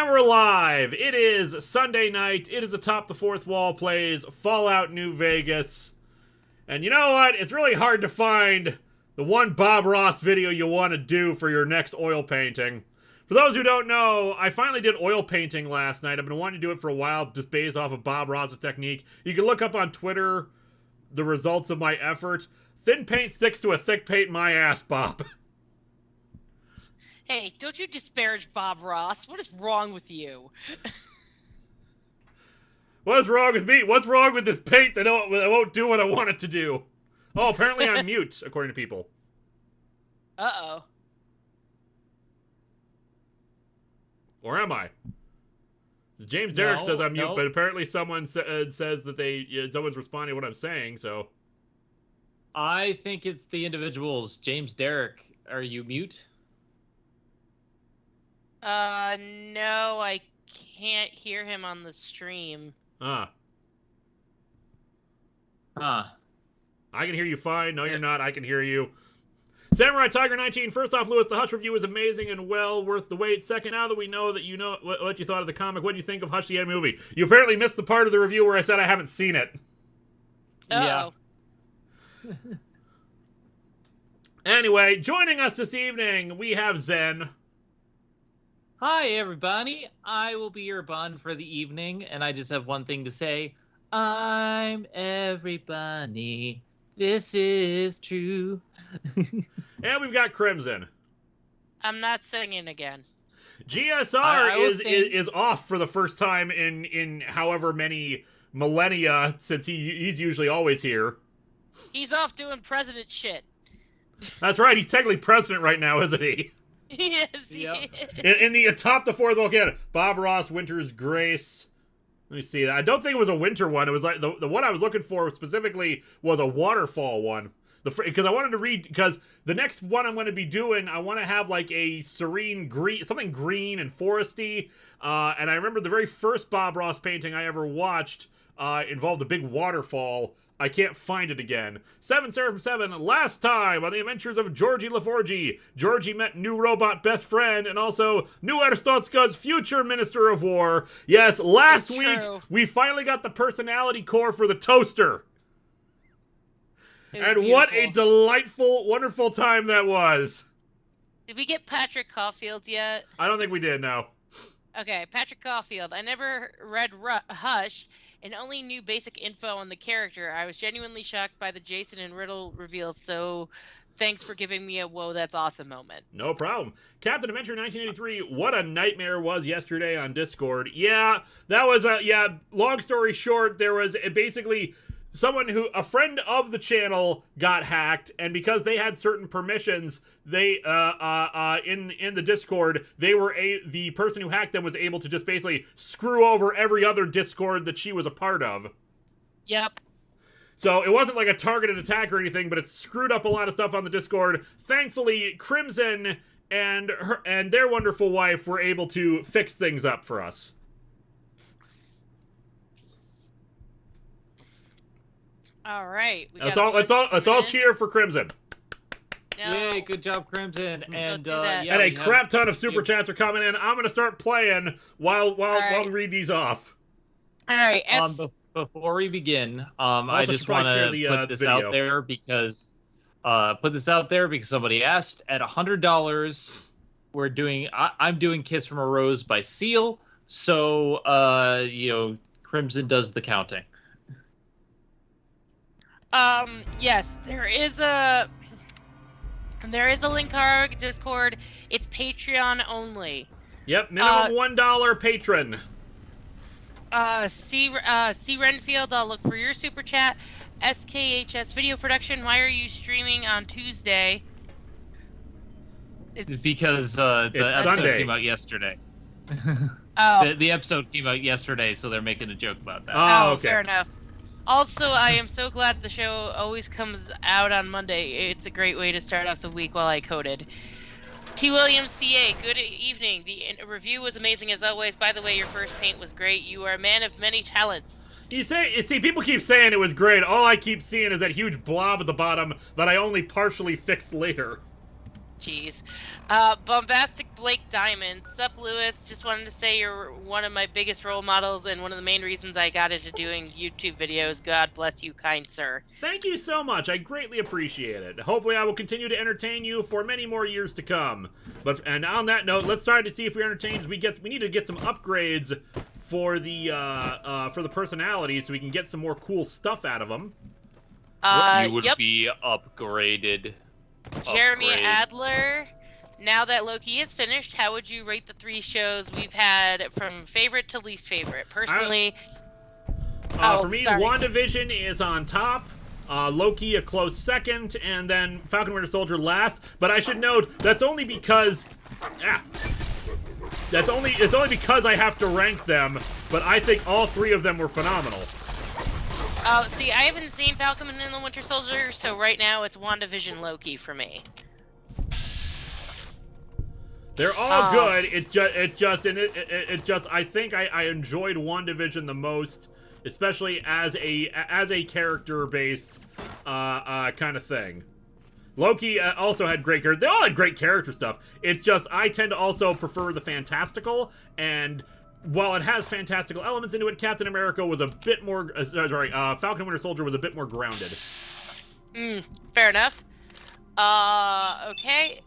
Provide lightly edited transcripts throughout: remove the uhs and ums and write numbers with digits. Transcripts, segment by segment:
And we're live. It is Sunday night. It is Atop the Fourth Wall plays Fallout New Vegas. And you know what? It's really hard to find the one Bob Ross video you want to do for your next oil painting. For those who don't know, I finally did oil painting last night. I've been wanting to do it for a while, just based off of Bob Ross's technique. You can look up on Twitter the results of my effort. Thin paint sticks to a thick paint, my ass, Bob. Hey, don't you disparage Bob Ross. What is wrong with you? What's wrong with me? What's wrong with this paint that won't do what I want it to do? Oh, apparently I'm mute, according to people. Uh-oh. Or am I? James Derrick says I'm mute, but apparently someone says that someone's responding to what I'm saying, so... I think it's the individuals. James Derrick, are you mute? No, I can't hear him on the stream. Ah. Huh. I can hear you fine. No, you're not. I can hear you. Samurai Tiger 19. First off, Lewis, the Hush review is amazing and well worth the wait. Second, now that we know that you know what you thought of the comic, what do you think of Hush the End movie? You apparently missed the part of the review where I said I haven't seen it. Uh-oh. Yeah. Anyway, joining us this evening, we have Zen. Hi, everybody. I will be your bond for the evening, and I just have one thing to say. I'm everybody. This is true. And we've got Crimson. I'm not singing again. GSR is off for the first time in however many millennia, since he's usually always here. He's off doing president shit. That's right, he's technically president right now, isn't he? Yes, Yep. he is. In the Atop the Fourth Wall, again, Bob Ross, Winter's Grace. Let me see. I don't think it was a winter one. It was like the one I was looking for specifically was a waterfall one. Because I wanted to read, because the next one I'm going to be doing, I want to have like a serene green, something green and foresty. And I remember the very first Bob Ross painting I ever watched involved a big waterfall. I can't find it again. 7 Seraphim 7, last time on the adventures of Georgie LaForgie. Georgie met new robot best friend and also new Arstotzka's future Minister of War. Yes, last week we finally got the personality core for the toaster. And beautiful. What a delightful, wonderful time that was. Did we get Patrick Caulfield yet? I don't think we did, no. Okay, Patrick Caulfield. I never read Hush and only knew basic info on the character. I was genuinely shocked by the Jason and Riddle reveals, so thanks for giving me a whoa, that's awesome moment. No problem. Captain Adventure 1983, what a nightmare was yesterday on Discord. Yeah, that was long story short, there was basically a friend of the channel got hacked, and because they had certain permissions, they in the Discord, the person who hacked them was able to just basically screw over every other Discord that she was a part of. Yep. So it wasn't like a targeted attack or anything, but it screwed up a lot of stuff on the Discord. Thankfully, Crimson and their wonderful wife were able to fix things up for us. All right. Let's all cheer for Crimson. No. Yay, good job, Crimson. And that. yeah, And a crap ton of super chats are coming in. I'm going to start playing while we read these off. All right. Before we begin, I just want to put this out there because somebody asked. At $100, I'm doing "Kiss from a Rose" by Seal. So Crimson does the counting. Yes, there is a Linkara Discord. It's Patreon only. Yep, minimum $1 patron. C Renfield, I'll look for your super chat. SKHS Video Production, why are you streaming on Tuesday? Because the episode Sunday. came out yesterday. Oh. The episode came out yesterday, so they're making a joke about that. Oh, okay. Fair enough. Also, I am so glad the show always comes out on Monday. It's a great way to start off the week while I coded. T. Williams CA, good evening. The review was amazing as always. By the way, your first paint was great. You are a man of many talents. See, people keep saying it was great. All I keep seeing is that huge blob at the bottom that I only partially fixed later. Jeez. Bombastic Blake Diamond. Sup, Lewis? Just wanted to say you're one of my biggest role models and one of the main reasons I got into doing YouTube videos. God bless you, kind sir. Thank you so much. I greatly appreciate it. Hopefully I will continue to entertain you for many more years to come. And on that note, let's try to see if we're entertained. We need to get some upgrades for the personality so we can get some more cool stuff out of them. You would be upgraded. Jeremy Upgrades. Adler, now that Loki is finished, how would you rate the 3 shows we've had from favorite to least favorite? Personally, for me, WandaVision is on top, Loki a close second, and then Falcon Winter Soldier last. But I should note that's only because, it's only because I have to rank them. But I think all 3 of them were phenomenal. Oh, see, I haven't seen Falcon and the Winter Soldier, so right now it's WandaVision Loki for me. They're all good. It's just. I think I enjoyed WandaVision the most, especially as a character-based kind of thing. Loki also had great character. They all had great character stuff. It's just I tend to also prefer the fantastical, and while it has fantastical elements into it, Captain America was a bit more. Falcon and Winter Soldier was a bit more grounded. Fair enough. Okay.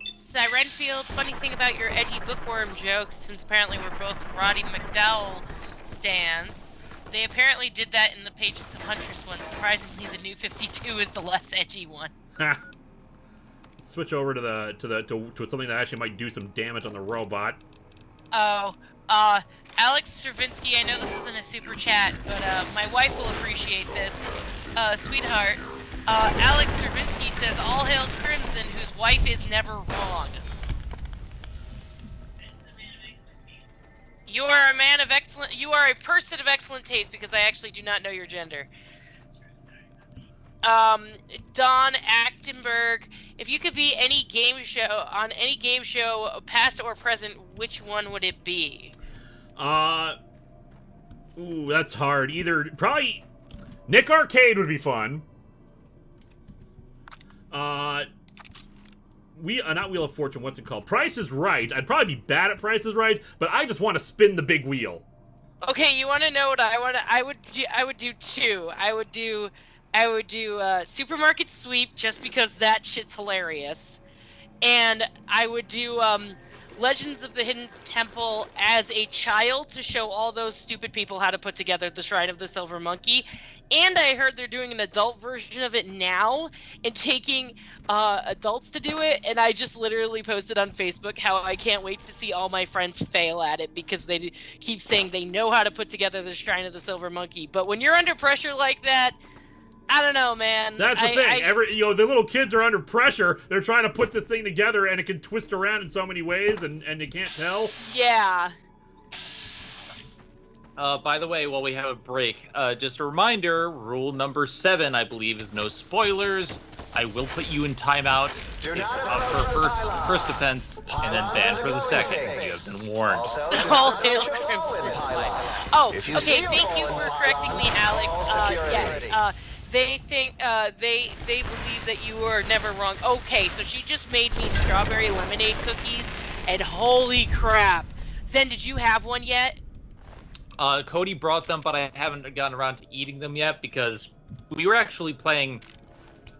Renfield, funny thing about your edgy bookworm jokes, since apparently we're both Roddy McDowell stans. They apparently did that in the Pages of Huntress one. Surprisingly, the New 52 is the less edgy one. Ha. Switch over to something that actually might do some damage on the robot. Oh, Alex Stravinsky, I know this isn't a super chat, but my wife will appreciate this. Sweetheart, Alex Stravinsky says, "All hail Crimson, whose wife is never wrong." You are a man of excellent. You are a person of excellent taste, because I actually do not know your gender. Don Achtenberg, if you could be any game show on any game show, past or present, which one would it be? Ooh, that's hard. Probably Nick Arcade would be fun. Not Wheel of Fortune, what's it called? Price is Right. I'd probably be bad at Price is Right, but I just want to spin the big wheel. Okay, you want to know what I want? I would do 2. I would do Supermarket Sweep, just because that shit's hilarious, and I would do Legends of the Hidden Temple as a child to show all those stupid people how to put together the Shrine of the Silver Monkey. And I heard they're doing an adult version of it now and taking adults to do it. And I just literally posted on Facebook how I can't wait to see all my friends fail at it, because they keep saying they know how to put together the Shrine of the Silver Monkey. But when you're under pressure like that, I don't know, man. That's the thing. The little kids are under pressure. They're trying to put this thing together, and it can twist around in so many ways, and you can't tell. Yeah. By the way, while we have a break, just a reminder, rule number 7, I believe, is no spoilers. I will put you in timeout for first offense, and then ban for the second. You have been warned. All hail Crimson. Oh, okay, thank you for correcting me, Alex. Yes, they think, they believe that you were never wrong. Okay, so she just made me strawberry lemonade cookies, and holy crap. Zen, did you have one yet? Cody brought them, but I haven't gotten around to eating them yet, because we were actually playing,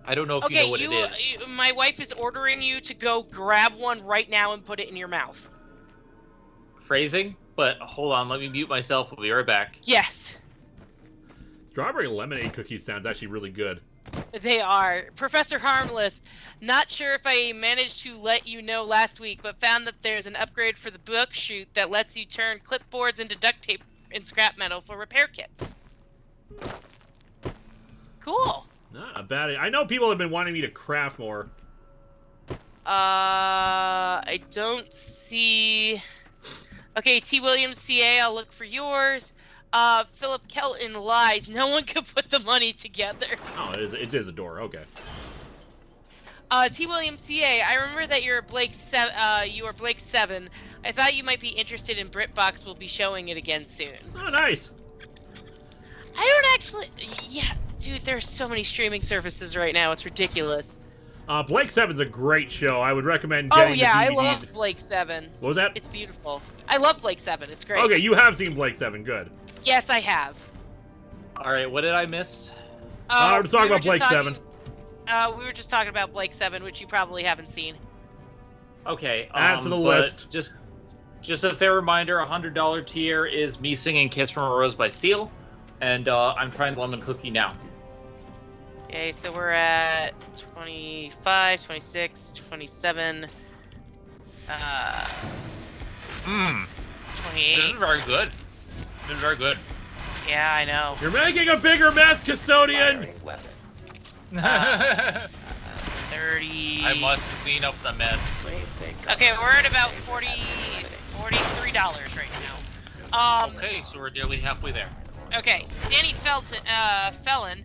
I don't know if you know what it is. My wife is ordering you to go grab one right now and put it in your mouth. Phrasing? But hold on, let me mute myself, we'll be right back. Yes. Strawberry lemonade cookies sounds actually really good. They are. Professor Harmless, not sure if I managed to let you know last week, but found that there's an upgrade for the book chute that lets you turn clipboards into duct tape and scrap metal for repair kits. Cool. Not a bad idea. I know people have been wanting me to craft more. I don't see... Okay, T. Williams CA, I'll look for yours. Philip Kelton lies. No one could put the money together. Oh, it is a door. Okay. T. Williams CA, I remember that you're Blake 7. You are Blake 7. I thought you might be interested in BritBox. We'll be showing it again soon. Oh, nice. I don't actually. Yeah, dude. There's so many streaming services right now. It's ridiculous. Blake 7's a great show. I would recommend Oh getting yeah, I the DVDs. love Blake 7. What was that? It's beautiful. I love Blake 7. It's great. Okay, you have seen Blake 7. Good. Yes, I have. All right, what did I miss? We're talking about Blake 7. We were just talking about Blake 7, which you probably haven't seen. Okay. Add to the but list. Just a fair reminder, $100 tier is me singing Kiss from a Rose by Seal, and I'm trying Lemon Cookie now. Okay, so we're at 25, 26, 27, This 28. is very good. This is very good. Yeah, I know. You're making a bigger mess, Custodian! Firing weapons. 30. I must clean up the mess. Please take Okay, we're at about $43 right now. Okay, so we're nearly halfway there. Okay, Danny Felon,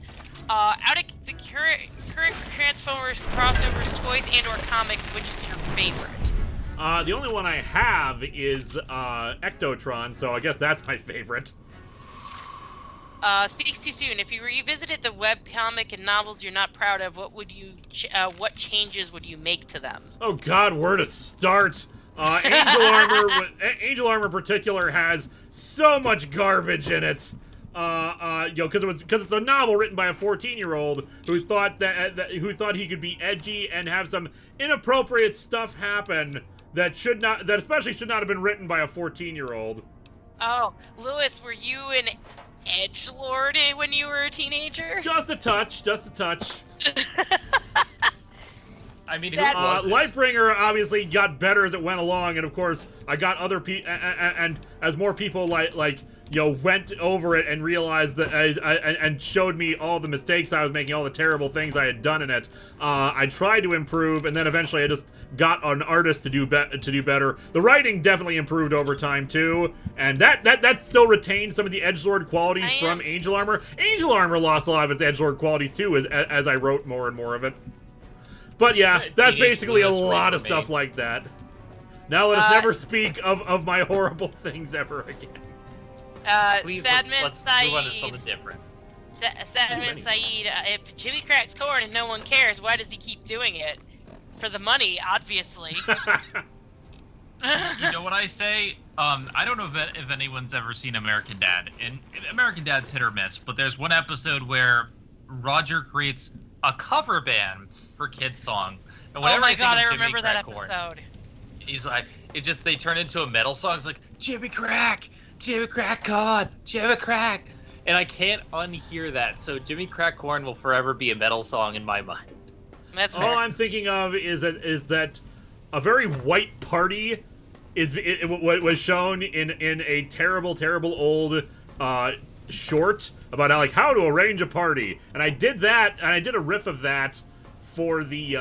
out of the current Transformers crossovers, toys, and/or comics, which is your favorite? The only one I have is Ectotron, so I guess that's my favorite. Speaks too soon. If you revisited the webcomic and novels you're not proud of, what would you? What changes would you make to them? Oh God, where to start? Angel Armor in particular has so much garbage in it. Because it's a novel written by a 14-year-old who thought who thought he could be edgy and have some inappropriate stuff happen that especially should not have been written by a 14-year-old. Oh, Lewis, were you an edgelord when you were a teenager? Just a touch. I mean, who Sad- wasn't? Lightbringer obviously got better as it went along, and of course, I got other people, and as more people went over it and realized that, and showed me all the mistakes I was making, all the terrible things I had done in it. I tried to improve, and then eventually I just got an artist to do better. The writing definitely improved over time too, and that still retained some of the edgelord qualities from Angel Armor. Angel Armor lost a lot of its edgelord qualities too, as I wrote more and more of it. But yeah, that's basically a lot of stuff like that. Now let us never speak of my horrible things ever again. Please, Sadman let's move on to something different. Sadman Saeed, if Jimmy cracks corn and no one cares, why does he keep doing it? For the money, obviously. You know what I say? I don't know if anyone's ever seen American Dad. And American Dad's hit or miss, but there's one episode where Roger creates a cover band for Kid's song. And Oh my god, I Jimmy remember that Crack Corn, episode. he's like, they turn into a metal song. It's like, Jimmy Crack God, Jimmy Crack. And I can't unhear that. So Jimmy Crack Corn will forever be a metal song in my mind. That's All fair. I'm thinking of is that a very white party was shown in a terrible old short about how to arrange a party, and I did that, and I did a riff of that for the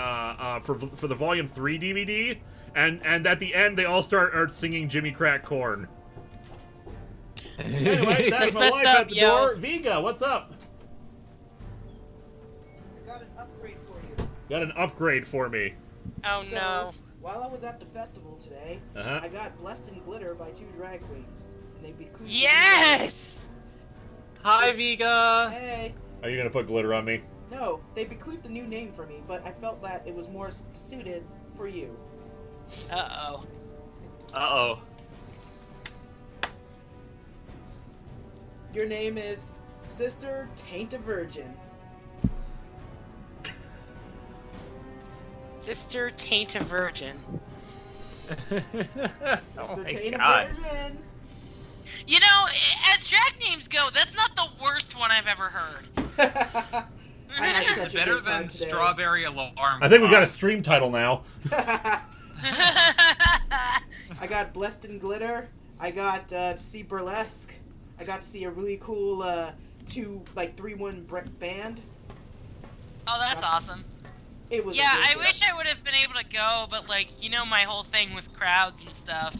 for the Volume 3 DVD, and at the end they all start singing Jimmy Crack Corn. Anyway, that's my messed wife up, at the yo. door. Viga, what's up? I got an upgrade for you. Got an upgrade for me. Oh So, no. while I was at the festival today, Uh-huh. I got blessed in glitter by 2 drag queens. And they bequeathed Yes! Hi, Viga. Hey! Are you gonna put glitter on me? No, they bequeathed a new name for me, but I felt that it was more suited for you. Uh-oh. Uh-oh. Your name is Sister Taint a Virgin. Sister Taint a Virgin. Sister my Taint God. a Virgin! You know, as drag names go, that's not the worst one I've ever heard. I had It's such a better good time than today. Strawberry Alarm. I think we got a stream title now. I got blessed in glitter. I got to see burlesque. I got to see a really cool 3-1 band. Oh, that's awesome. It was. a Yeah, good I day. wish I would have been able to go, but my whole thing with crowds and stuff.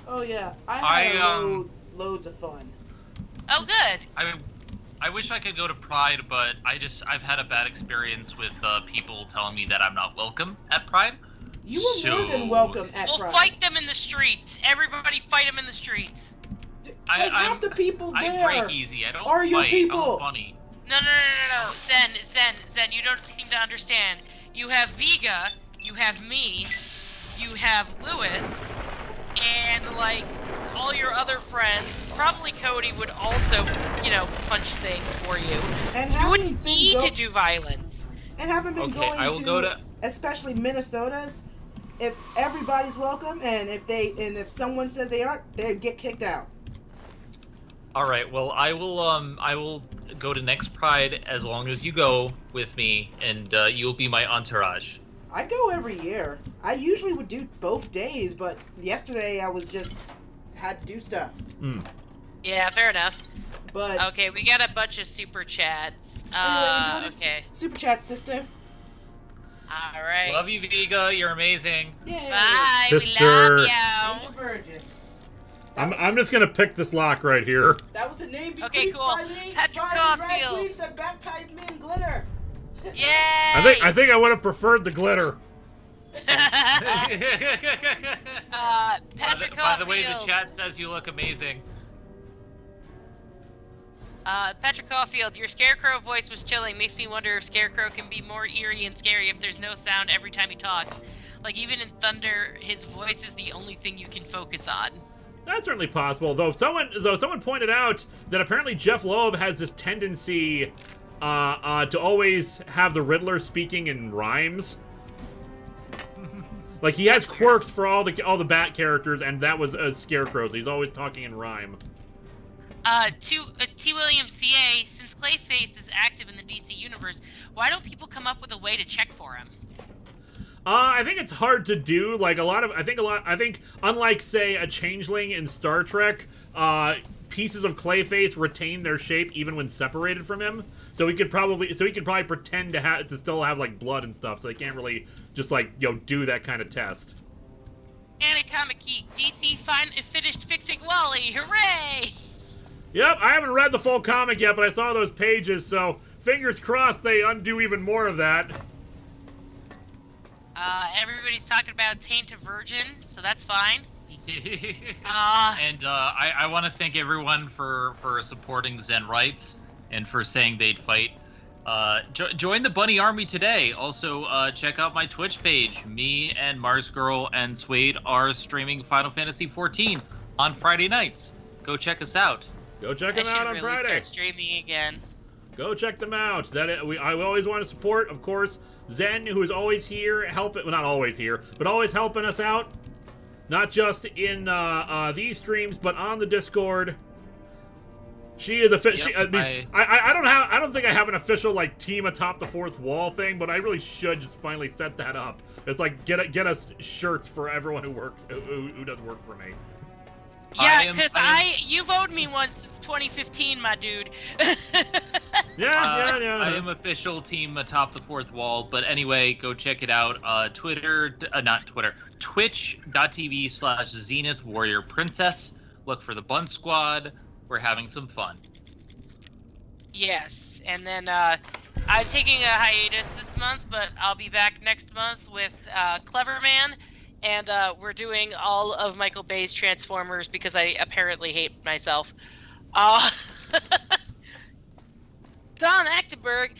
Oh yeah, I had I, loads of fun. Oh, good. I wish I could go to Pride, but I've had a bad experience with people telling me that I'm not welcome at Pride. You were more than So- welcome at We'll Pride. fight them in the streets. Everybody fight them in the streets. Like half the people I there break easy. I don't are your fight. people. I'm funny. No. Zen, you don't seem to understand. you have Vega, you have me, you have Lewis, and like all your other friends. Probably Cody would also, punch things for you. And You wouldn't need to do violence. And haven't been Okay, going I will go to. especially Minnesota's. If everybody's welcome, and if someone says they aren't, they get kicked out. All right. Well, I will go to next Pride as long as you go with me, and you'll be my entourage. I go every year. I usually would do both days, but yesterday I was just had to do stuff. Yeah, fair enough. But Okay, we got a bunch of super chats. anyway, enjoy this Okay. super chat, sister. All right. Love you, Vega. You're amazing. Yay. Bye. Sister. We love And you. the Virgin. I'm just gonna pick this lock right here. That was the name bequeathed Okay, cool. by me Patrick by the drag Caulfield. queens that baptized me in glitter. Yay! I think I would have preferred the glitter. Patrick By the way, the Caulfield. chat says you look amazing. Patrick Caulfield, your Scarecrow voice was chilling. Makes me wonder if Scarecrow can be more eerie and scary if there's no sound every time he talks. Like, even in Thunder, his voice is the only thing you can focus on. That's certainly possible, though someone pointed out that apparently Jeff Loeb has this tendency to always have the Riddler speaking in rhymes. Like, he has quirks for all the Bat characters, and that was Scarecrow's. He's always talking in rhyme. T. William CA, since Clayface is active in the DC universe, why don't people come up with a way to check for him? I think it's hard to do. Like I think unlike say a changeling in Star Trek, pieces of Clayface retain their shape even when separated from him. So he could probably pretend to still have like blood and stuff. So they can't really just like do that kind of test. Comic Geek, DC finished fixing Wally, hooray! Yep, I haven't read the full comic yet, but I saw those pages, so fingers crossed they undo even more of that. Everybody's talking about Taint a Virgin, so that's fine. And I want to thank everyone for supporting Zen Rights and for saying they'd fight. Join the Bunny Army today. Also, check out my Twitch page. Me and Mars Girl and Suede are streaming Final Fantasy XIV on Friday nights. Go check us out. Go check them out on I should really Friday. start streaming again. Go check them out. I always want to support, of course, Zen, who is always here, well, not always here, but always helping us out. Not just in these streams, but on the Discord. She is official. I don't think I have an official like team atop the fourth wall thing, but I really should just finally set that up. It's like get us shirts for everyone who does work for me. Yeah, because you've owed me one since 2015, my dude. Yeah. I am official team atop the fourth wall, but anyway, go check it out. Twitch.tv/Zenith Warrior Princess. Look for the Bun Squad. We're having some fun. Yes, and then I'm taking a hiatus this month, but I'll be back next month with Clever Man, and we're doing all of Michael Bay's Transformers because I apparently hate myself. Don Achterberg,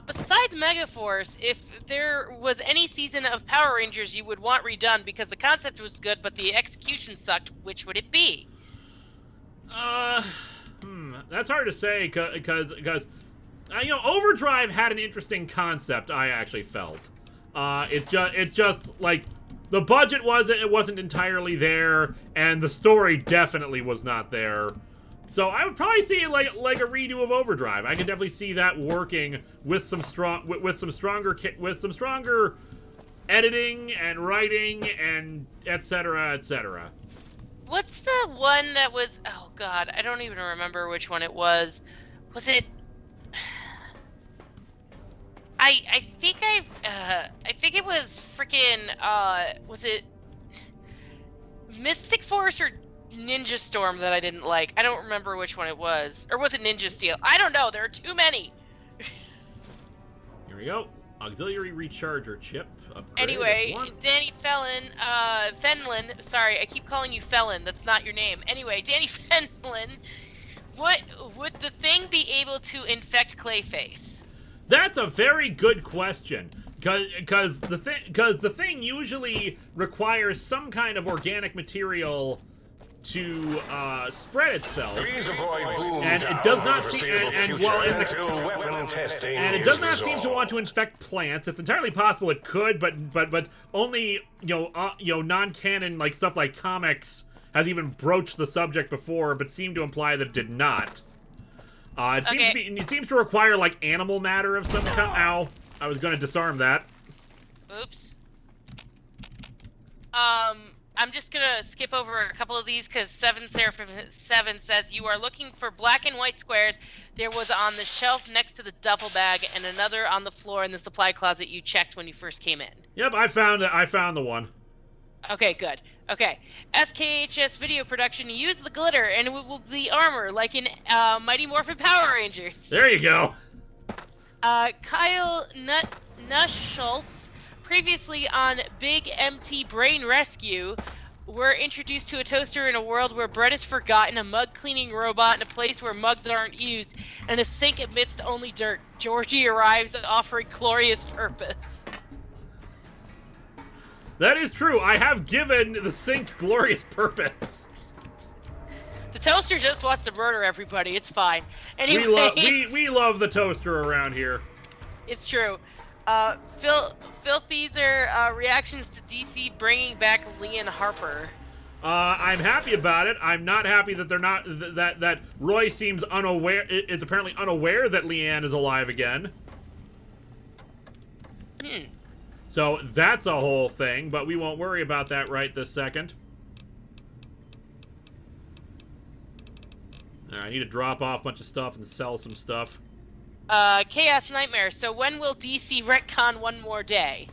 besides Megaforce, if there was any season of Power Rangers you would want redone because the concept was good but the execution sucked, which would it be? That's hard to say because Overdrive had an interesting concept. I actually felt it's just like the budget wasn't entirely there, and the story definitely was not there. So I would probably see like a redo of Overdrive. I could definitely see that working with some stronger editing and writing and etc. etc. What's the one that was? Oh God, I don't even remember which one it was. Was it? I think it was freaking. Was it Mystic Force or Ninja Storm that I didn't like? I don't remember which one it was, or was it Ninja Steel? I don't know. There are too many. Here we go. Auxiliary recharger chip. Upgrade. Anyway, Danny Fenlon, sorry, I keep calling you Felon, that's not your name. Anyway, Danny Fenlon, would the thing be able to infect Clayface? That's a very good question. Because the thing usually requires some kind of organic material to spread itself, and it does not seem and it does not seem to want to infect plants. It's entirely possible it could, but only non-canon like stuff like comics has even broached the subject before, but seemed to imply that it did not. It seems to require like animal matter of some kind. Ow! I was going to disarm that. Oops. I'm just gonna skip over a couple of these because 7 says you are looking for black and white squares. There was on the shelf next to the duffel bag and another on the floor in the supply closet you checked when you first came in. Yep, I found it. I found the one. Okay, good. Okay. SKHS Video Production used the glitter and it will be armor like in Mighty Morphin Power Rangers. There you go. Kyle Nuschultz, previously on Big MT Brain Rescue, we're introduced to a toaster in a world where bread is forgotten, a mug cleaning robot in a place where mugs aren't used, and a sink amidst only dirt. Georgie arrives offering glorious purpose. That is true. I have given the sink glorious purpose. The toaster just wants to murder everybody. It's fine. Anyway, we love the toaster around here. It's true. Filthizer reactions to DC bringing back Leon Harper. I'm happy about it. I'm not happy that they're not that Roy seems is apparently unaware that Leanne is alive again. So that's a whole thing, but we won't worry about that right this second. I need to drop off a bunch of stuff and sell some stuff. Chaos Nightmare. So when will DC retcon one more day?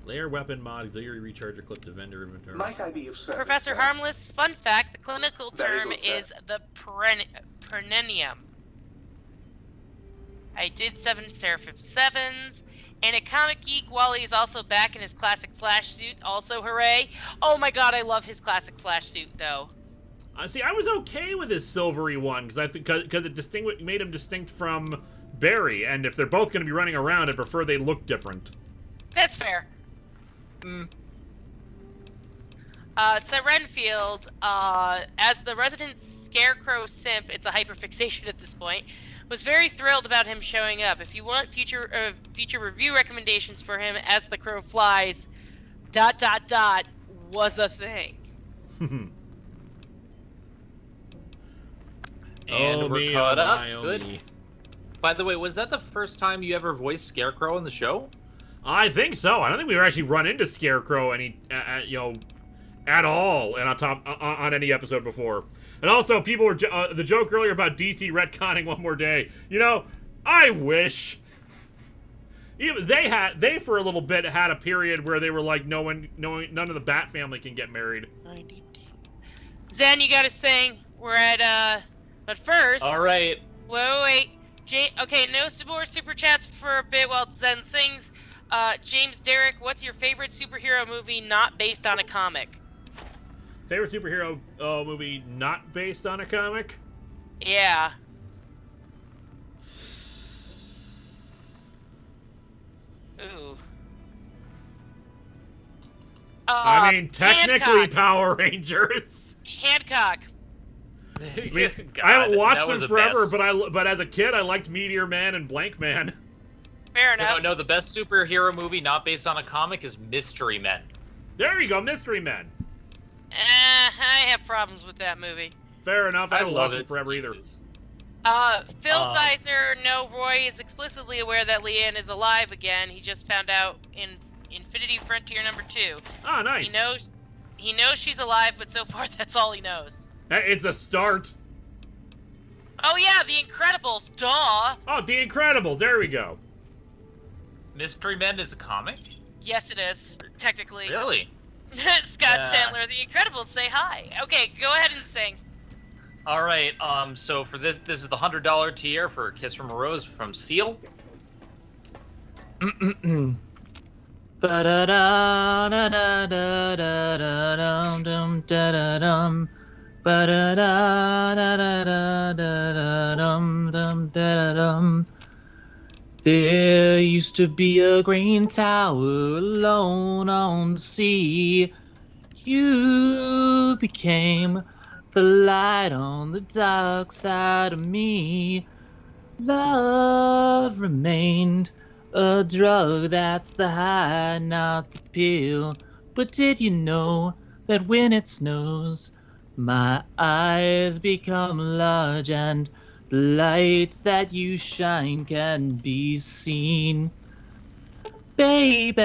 Layer weapon mod, auxiliary recharger, clip to vendor inventory. Might I be of service? Professor Harmless, fun fact, the clinical term is the perennium. I did 7 Seraphim 7s. And a Comic Geek, Wally is also back in his classic Flash suit. Also, hooray. Oh my god, I love his classic Flash suit, though. See, I was okay with his silvery one, because it made him distinct from Barry, and if they're both going to be running around, I prefer they look different. That's fair. Sir Renfield, as the resident Scarecrow simp, it's a hyperfixation at this point, was very thrilled about him showing up. If you want future review recommendations for him as the crow flies, ... was a thing. And we're caught up. Good. By the way, was that the first time you ever voiced Scarecrow in the show? I think so. I don't think we were actually run into Scarecrow at all on any episode before. And also, people were the joke earlier about DC retconning one more day. I wish. They for a little bit had a period where they were like, none of the Bat family can get married. Zen, you got to sing. We're at but first. All right. Wait. Okay, no more super chats for a bit while Zen sings. James Derrick, what's your favorite superhero movie not based on a comic? Favorite superhero movie not based on a comic? Yeah. Ooh. I mean, technically Hancock. Power Rangers. Hancock. I mean, I haven't watched them forever, but as a kid, I liked Meteor Man and Blank Man. Fair enough. No, the best superhero movie not based on a comic is Mystery Men. There you go, Mystery Men. I have problems with that movie. Fair enough. I haven't watched it it forever either. Phil Dizer, no, Roy is explicitly aware that Leanne is alive again. He just found out in Infinity Frontier #2. Ah, nice. He knows she's alive, but so far that's all he knows. It's a start. Oh yeah, The Incredibles, duh! Oh, The Incredibles, there we go. Mystery Men is a comic? Yes, it is, technically. Really? Scott Sandler, The Incredibles, say hi. Okay, go ahead and sing. All right. So for this is the $100 tier for "Kiss from a Rose" from Seal. There used to be a green tower alone on the sea. You became the light on the dark side of me. Love remained a drug, that's the high, not the pill. But did you know that when it snows, my eyes become large and the light that you shine can be seen? Baby,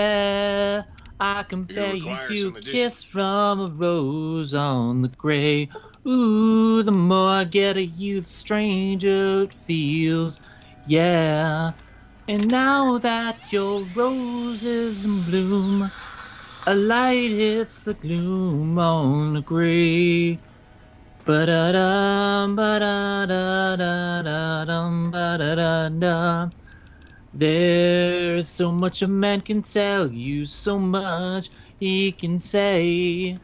I compare you to a kiss from a rose on the grave. Ooh, the more I get of you, the stranger it feels. Yeah. And now that your rose is in bloom, a light hits the gloom on the grave. Ba-da-dum, ba-da-da-da-da-dum, ba-da-da-da. There's so much a man can tell you, so much he can say.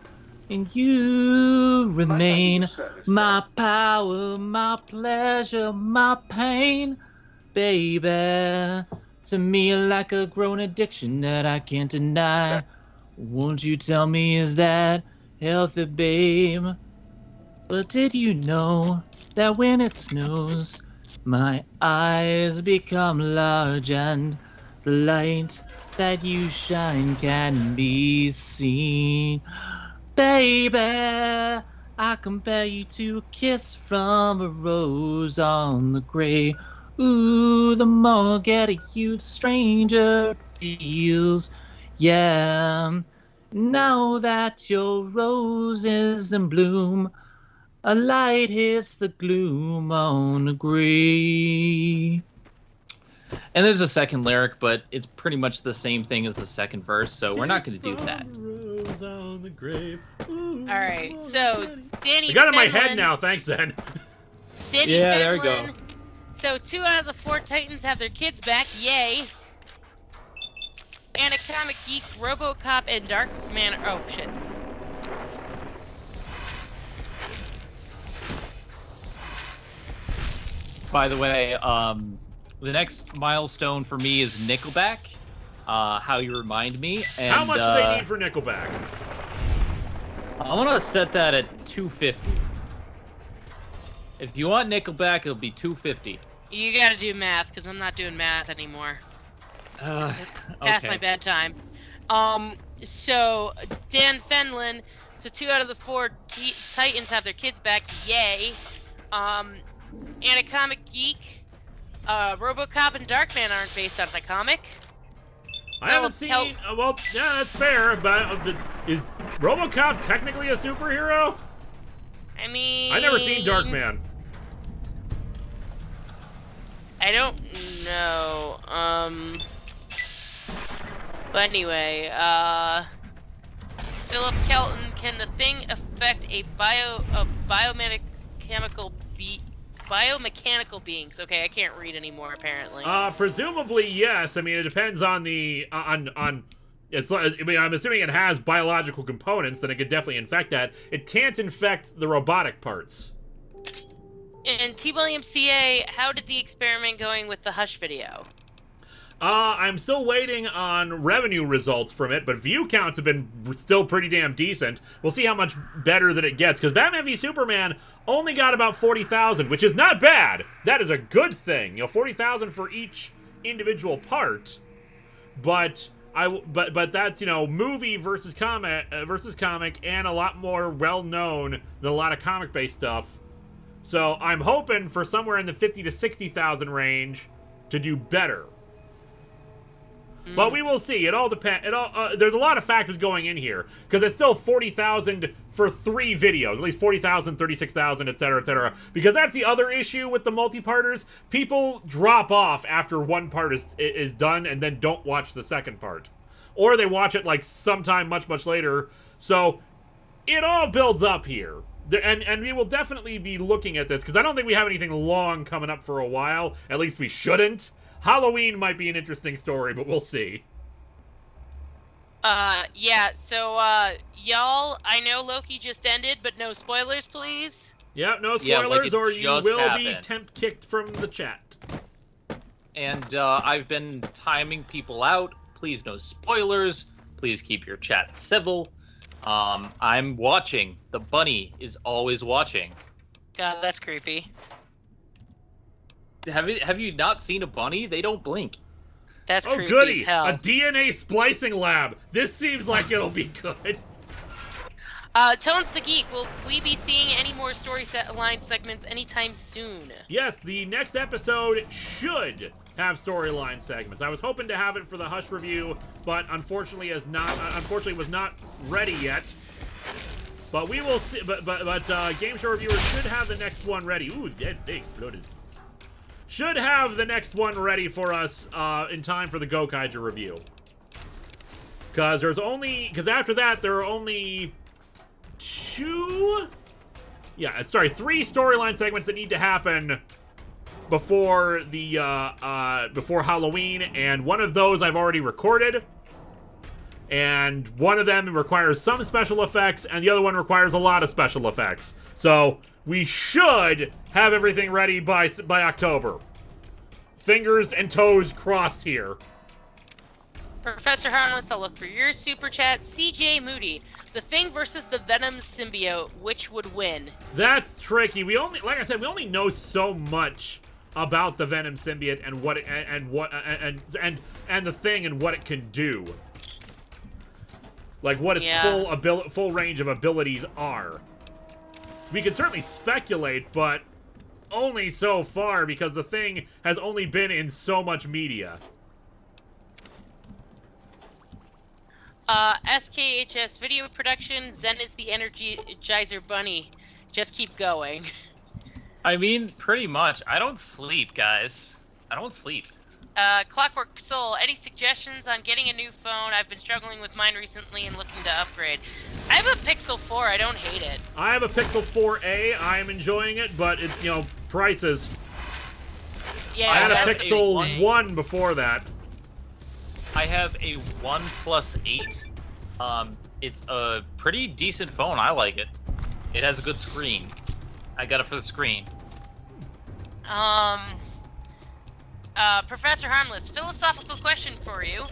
And you remain my power, my pleasure, my pain. Baby, to me like a grown addiction that I can't deny. Won't you tell me, is that healthy, babe? But did you know that when it snows, my eyes become large and the light that you shine can be seen? Baby, I compare you to a kiss from a rose on the grave. Ooh, the more I get of you, the stranger it feels. Yeah, now that your rose is in bloom, a light hits the gloom on the grave. And there's a second lyric, but it's pretty much the same thing as the second verse, so we're not going to do that. Rose on the grave. Ooh, All right, so Danny. I got it in my Fenlon- head now. Thanks, Zen. Danny Yeah, there we go. Fenlon. So 2 out of the 4 Titans have their kids back. Yay! And a comic geek, RoboCop, and Darkman. Oh shit. By the way, the next milestone for me is Nickelback. How You Remind Me. And, How much do they need for Nickelback? I'm gonna set that at 250. If you want Nickelback, it'll be 250. You gotta do math, because I'm not doing math anymore. Past my Okay. bedtime. So Dan Fenlon. So 2 out of the 4 Titans have their kids back. Yay. And a comic geek. RoboCop and Darkman aren't based on the comic. I haven't seen. Well, yeah, that's fair. But is RoboCop technically a superhero? I mean, I never seen Darkman. I don't know. But anyway, Philip Kelton, can the thing affect a biomechanical beings? Okay, I can't read anymore apparently. Presumably yes. I mean, it depends on the It's, I mean, I'm assuming it has biological components, then it could definitely infect that. It can't infect the robotic parts. And T. William CA, how did the experiment going with the Hush video? I'm still waiting on revenue results from it, but view counts have been still pretty damn decent. We'll see how much better that it gets, because Batman v Superman only got about 40,000, which is not bad. That is a good thing. You know, 40,000 for each individual part. But that's, you know, movie versus comic, and a lot more well-known than a lot of comic-based stuff. So I'm hoping for somewhere in the 50 to 60,000 range to do better. But we will see. It all depends. There's a lot of factors going in here, because it's still 40,000 for 3 videos, at least 40,000, 36,000, etc., etc. Because that's the other issue with the multi-parters. People drop off after one part is done and then don't watch the second part, or they watch it like sometime much later. So it all builds up here. And we will definitely be looking at this, because I don't think we have anything long coming up for a while. At least we shouldn't. Halloween might be an interesting story, but we'll see. Yeah, so, y'all, I know Loki just ended, but no spoilers, please. Yeah, no spoilers, Yeah, like it or you just will happened. be temp kicked from the chat. and I've been timing people out. Please no spoilers. Please keep your chat civil. I'm watching. The bunny is always watching. God, that's creepy. Have you not seen a bunny? They don't blink. That's Oh, creepy goody! as hell. A DNA splicing lab. This seems like it'll be good. Tones the Geek, will we be seeing any more storyline segments anytime soon? Yes, the next episode should have storyline segments. I was hoping to have it for the Hush review, but unfortunately was not ready yet. But we will see. But Game Show reviewers should have the next one ready. Ooh, they exploded. Should have the next one ready for us in time for the Gokaiger review. Because after that there are only three storyline segments that need to happen before before Halloween, and one of those I've already recorded, and one of them requires some special effects, and the other one requires a lot of special effects. So we should have everything ready by October. Fingers and toes crossed here. Professor Harmless, I'll look for your super chat. CJ Moody, the Thing versus the Venom symbiote, which would win? That's tricky. Like I said, we only know so much about the Venom symbiote and what it, and the Thing and what it can do. Like what its full range of abilities are. We can certainly speculate, but only so far, because the Thing has only been in so much media. SKHS Video Production, Zen is the Energizer Bunny. Just keep going. I mean, pretty much. I don't sleep, guys. I don't sleep. Clockwork Soul, any suggestions on getting a new phone? I've been struggling with mine recently and looking to upgrade. I have a Pixel 4, I don't hate it. I have a Pixel 4a, I am enjoying it, but it's, prices. Yeah, I had a that's Pixel 1 before that. I have a OnePlus 8. It's a pretty decent phone. I like it. It has a good screen. I got it for the screen. Professor Harmless, philosophical question for you.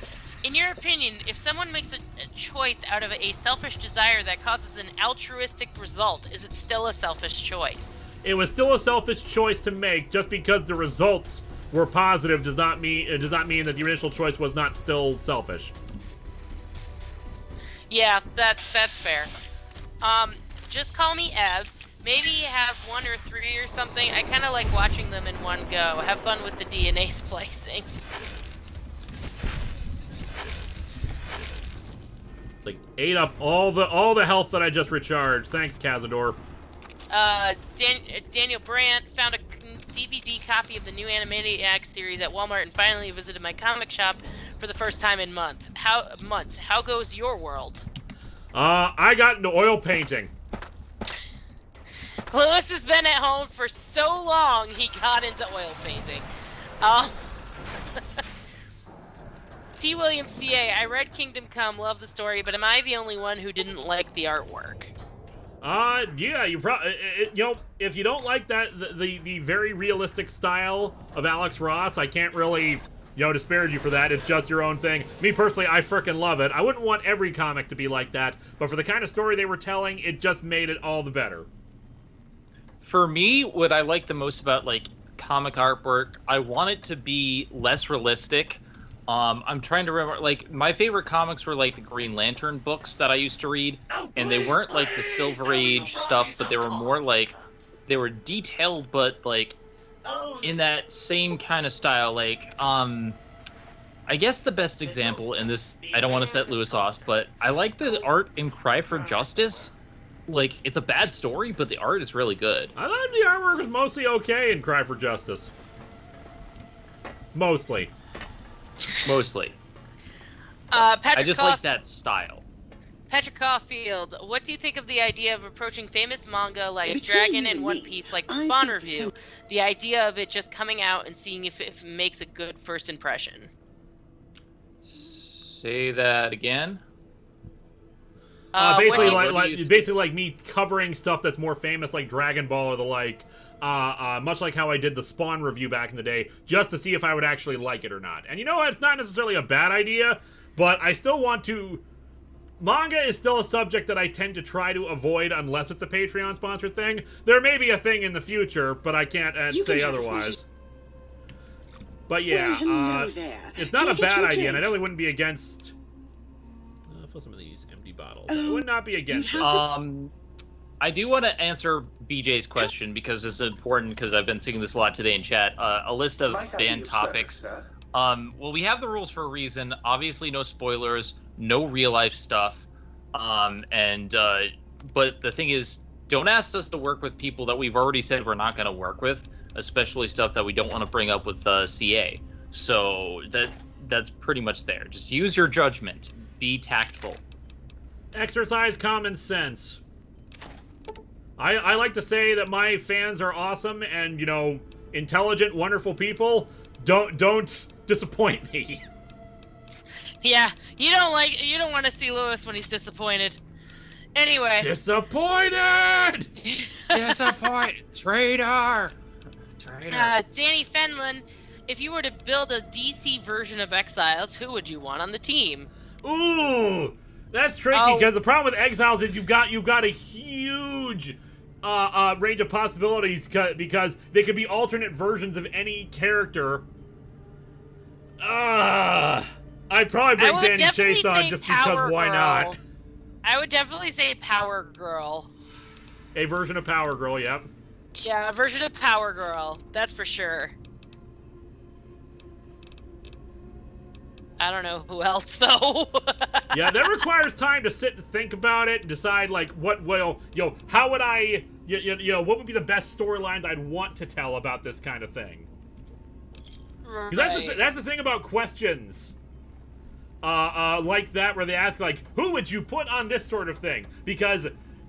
In your opinion, if someone makes a choice out of a selfish desire that causes an altruistic result, is it still a selfish choice? It was still a selfish choice to make. Just because the results were positive does not mean that the initial choice was not still selfish. Yeah, that's fair. Just call me Ev. Maybe have 1 or 3 or something. I kind of like watching them in one go. Have fun with the DNA splicing. It's like ate up all the health that I just recharged. Thanks, Cazador. Daniel Brandt found a DVD copy of the new Animaniacs series at Walmart and finally visited my comic shop for the first time in months. How goes your world? I got into oil painting. Lewis has been at home for so long, he got into oil painting. T. William CA, I read Kingdom Come, love the story, but am I the only one who didn't like the artwork? Yeah, you probably, if you don't like that, the very realistic style of Alex Ross, I can't really, disparage you for that. It's just your own thing. Me personally, I frickin' love it. I wouldn't want every comic to be like that, but for the kind of story they were telling, it just made it all the better. For me, what I like the most about, comic artwork, I want it to be less realistic. I'm trying to remember, my favorite comics were, the Green Lantern books that I used to read, and they weren't, the Silver Age stuff, but they were more, they were detailed, but, in that same kind of style, I guess the best example, and this, I don't want to set Lewis off, but I like the art in Cry for Justice. It's a bad story, but the art is really good. I thought the artwork was mostly okay in Cry for Justice. Mostly. I just like that style. Patrick Caulfield, what do you think of the idea of approaching famous manga like Dragon and One Piece, like the Spawn review? The idea of it just coming out and seeing if it makes a good first impression. Say that again. Basically, what do you- basically like me covering stuff that's more famous, like Dragon Ball or the like. Much like how I did the Spawn review back in the day, just to see if I would actually like it or not. And you know what? It's not necessarily a bad idea, but I still want to. Manga is still a subject that I tend to try to avoid unless it's a Patreon sponsored thing. There may be a thing in the future, but I can't say otherwise. But yeah, it's not a bad idea, and I definitely wouldn't be against. Fill some of these empty bottles. I would not be against it. I do want to answer BJ's question because it's important because I've been seeing this a lot today in chat. A list of banned topics. Well, we have the rules for a reason. Obviously, no spoilers, no real life stuff. But the thing is, don't ask us to work with people that we've already said we're not going to work with, especially stuff that we don't want to bring up with CA. So that's pretty much there. Just use your judgment. Be tactful. Exercise common sense. I like to say that my fans are awesome and, you know, intelligent, wonderful people. Don't disappoint me. Yeah, you don't want to see Lewis when he's disappointed. Anyway. Disappointed! Traitor! Danny Fenlon, if you were to build a DC version of Exiles, who would you want on the team? Ooh, that's tricky because the problem with Exiles is you've got a huge range of possibilities because they could be alternate versions of any character. I'd probably bring Danny Chase on just because why not? I would definitely say Power Girl. A version of Power Girl, yep. Yeah, a version of Power Girl. That's for sure. I don't know who else though. Yeah, that requires time to sit and think about it and decide like what how would I what would be the best storylines I'd want to tell about this kind of thing. Because that's the thing about questions. Like that where they ask like, who would you put on this sort of thing? Because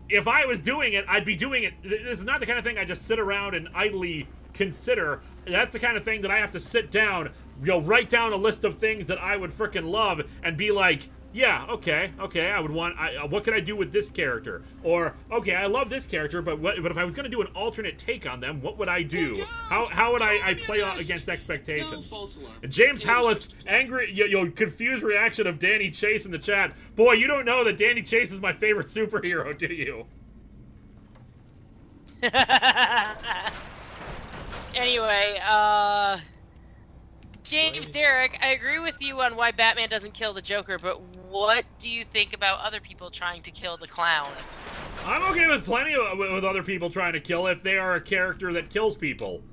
if I was doing it, I'd be doing it. This is not the kind of thing I just sit around and idly consider. That's the kind of thing that I have to sit down, write down a list of things that I would frickin' love and be like, yeah, okay, I would want, what could I do with this character? Or, okay, I love this character, but if I was going to do an alternate take on them, what would I do? How would I play against expectations? And James Howlett's angry, confused reaction of Danny Chase in the chat. Boy, you don't know that Danny Chase is my favorite superhero, do you? Anyway, James Derrick, I agree with you on why Batman doesn't kill the Joker, but what do you think about other people trying to kill the clown? I'm okay with plenty with other people trying to kill if they are a character that kills people.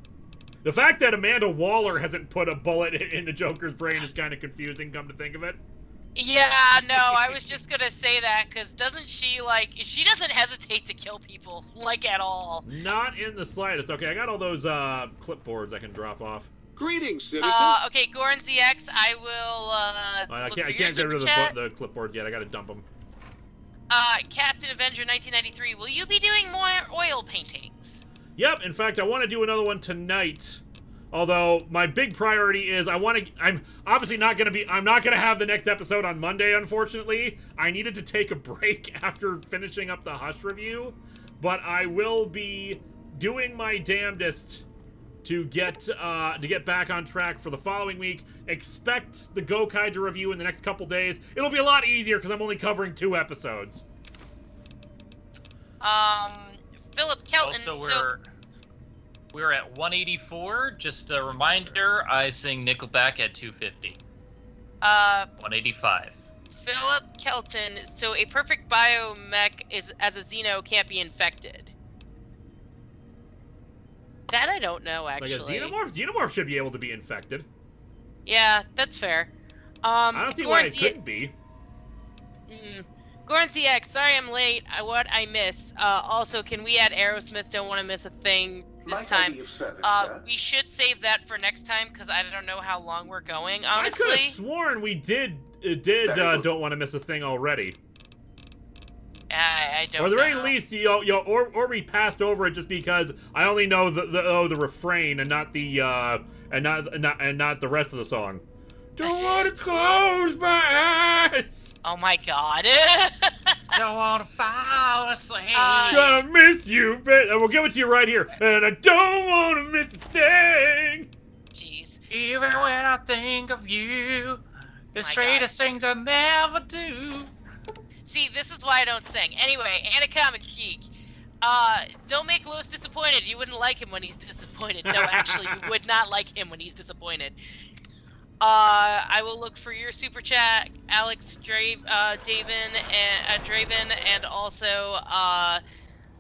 The fact that Amanda Waller hasn't put a bullet in the Joker's brain is kind of confusing, come to think of it. Yeah, no, I was just gonna say that, because doesn't she, she doesn't hesitate to kill people, at all. Not in the slightest. Okay, I got all those clipboards I can drop off. Greetings, citizen. Okay, Goran ZX, I will, I can't get rid of the clipboards yet. I gotta dump them. Captain Avenger 1993, will you be doing more oil paintings? Yep, in fact, I want to do another one tonight. Although, my big priority is I'm obviously not going to have the next episode on Monday, unfortunately. I needed to take a break after finishing up the Hush review. But I will be doing my damnedest to get back on track for the following week. Expect the Gokaiger review in the next couple days. It'll be a lot easier because I'm only covering 2 episodes. Philip Kelton. Also, we're at 184. Just a reminder, I sing Nickelback at 250. 185. Philip Kelton. So a perfect biomech is as a Xeno can't be infected. That I don't know, actually. Like a xenomorph? Xenomorph should be able to be infected. Yeah, that's fair. I don't see why it couldn't be. Goran CX, sorry I'm late. What I miss. Also, can we add Aerosmith? Don't want to miss a thing this time. We should save that for next time because I don't know how long we're going. Honestly, I could have sworn we did don't want to miss a thing already. I don't. Or at the know. very least, or we passed over it just because I only know the refrain and not the not the rest of the song. Don't want to close my eyes. Oh my god. Don't wanna fall asleep. Gonna miss you, babe. We'll give it to you right here. And I don't wanna miss a thing. Jeez. Even when I think of you, the My straightest things I never do. See, this is why I don't sing. Anyway, Anacomic Geek. Don't make Lewis disappointed. You wouldn't like him when he's disappointed. No, actually, you would not like him when he's disappointed. I will look for your super chat, Alex Draven, and also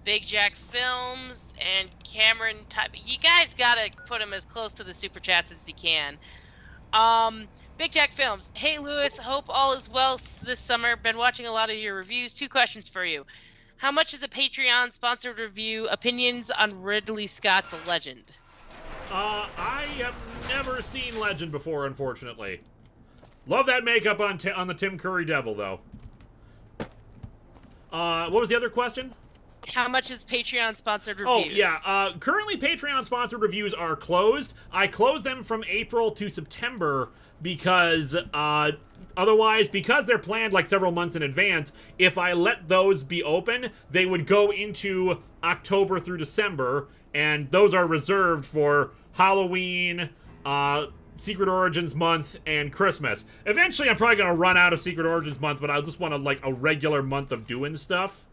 Big Jack Films and Cameron. You guys gotta put him as close to the super chats as you can. Big Jack Films. Hey Lewis, hope all is well this summer. Been watching a lot of your reviews. 2 questions for you. How much is a Patreon sponsored review? Opinions on Ridley Scott's Legend. I have never seen Legend before, unfortunately. Love that makeup on the Tim Curry Devil, though. What was the other question? How much is Patreon sponsored reviews? Oh, yeah. Currently, Patreon sponsored reviews are closed. I closed them from April to September because, otherwise, because they're planned like several months in advance, if I let those be open, they would go into October through December, and those are reserved for Halloween, Secret Origins month, and Christmas. Eventually, I'm probably going to run out of Secret Origins month, but I just want like a regular month of doing stuff.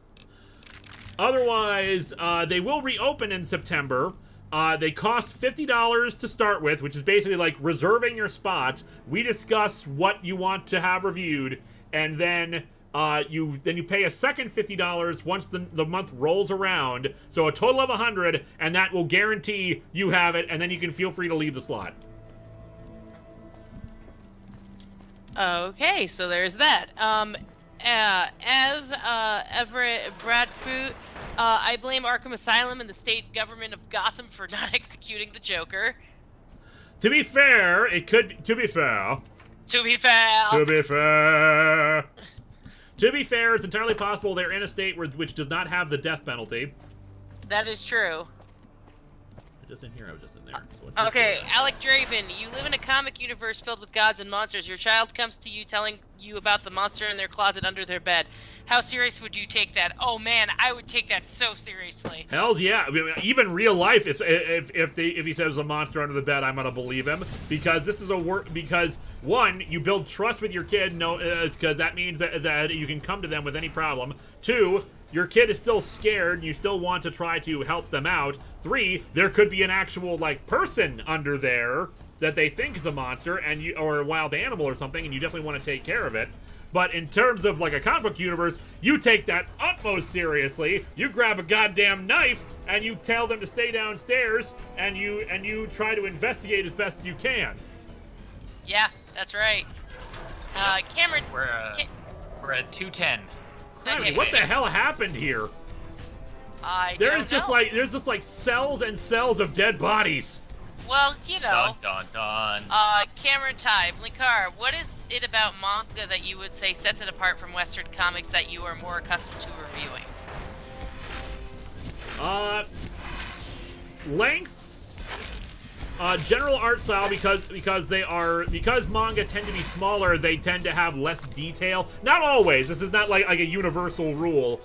Otherwise, they will reopen in September. They cost $50 to start with, which is basically like reserving your spot. We discuss what you want to have reviewed, and then you pay a second $50 once the month rolls around. So a total of $100, and that will guarantee you have it, and then you can feel free to leave the slot. Okay, so there's that. Everett Bradford. I blame Arkham Asylum and the state government of Gotham for not executing the Joker. To be fair, it could. To be fair. To be fair. To be fair. To be fair, it's entirely possible they're in a state which does not have the death penalty. That is true. I was just in here. I was just in there. So Okay, Alec Draven, you live in a comic universe filled with gods and monsters. Your child comes to you telling you about the monster in their closet under their bed. How serious would you take that? Oh man, I would take that so seriously. Hells yeah! I mean, even real life, if he says there's a monster under the bed, I'm gonna believe him, because this is a work. Because one, you build trust with your kid, because that means that you can come to them with any problem. 2, your kid is still scared, you still want to try to help them out. 3, there could be an actual, like, person under there that they think is a monster, or a wild animal or something, and you definitely want to take care of it. But in terms of, like, a comic book universe, you take that utmost seriously. You grab a goddamn knife, and you tell them to stay downstairs, and you try to investigate as best as you can. Yeah, that's right. Cameron... We're at 210. I mean, what the hell happened here? There's just like cells and cells of dead bodies. Well, you know. Dun dun dun. Cameron Tive, Linkara, what is it about manga that you would say sets it apart from Western comics that you are more accustomed to reviewing? Length, general art style, because manga tend to be smaller, they tend to have less detail. Not always. This is not like a universal rule.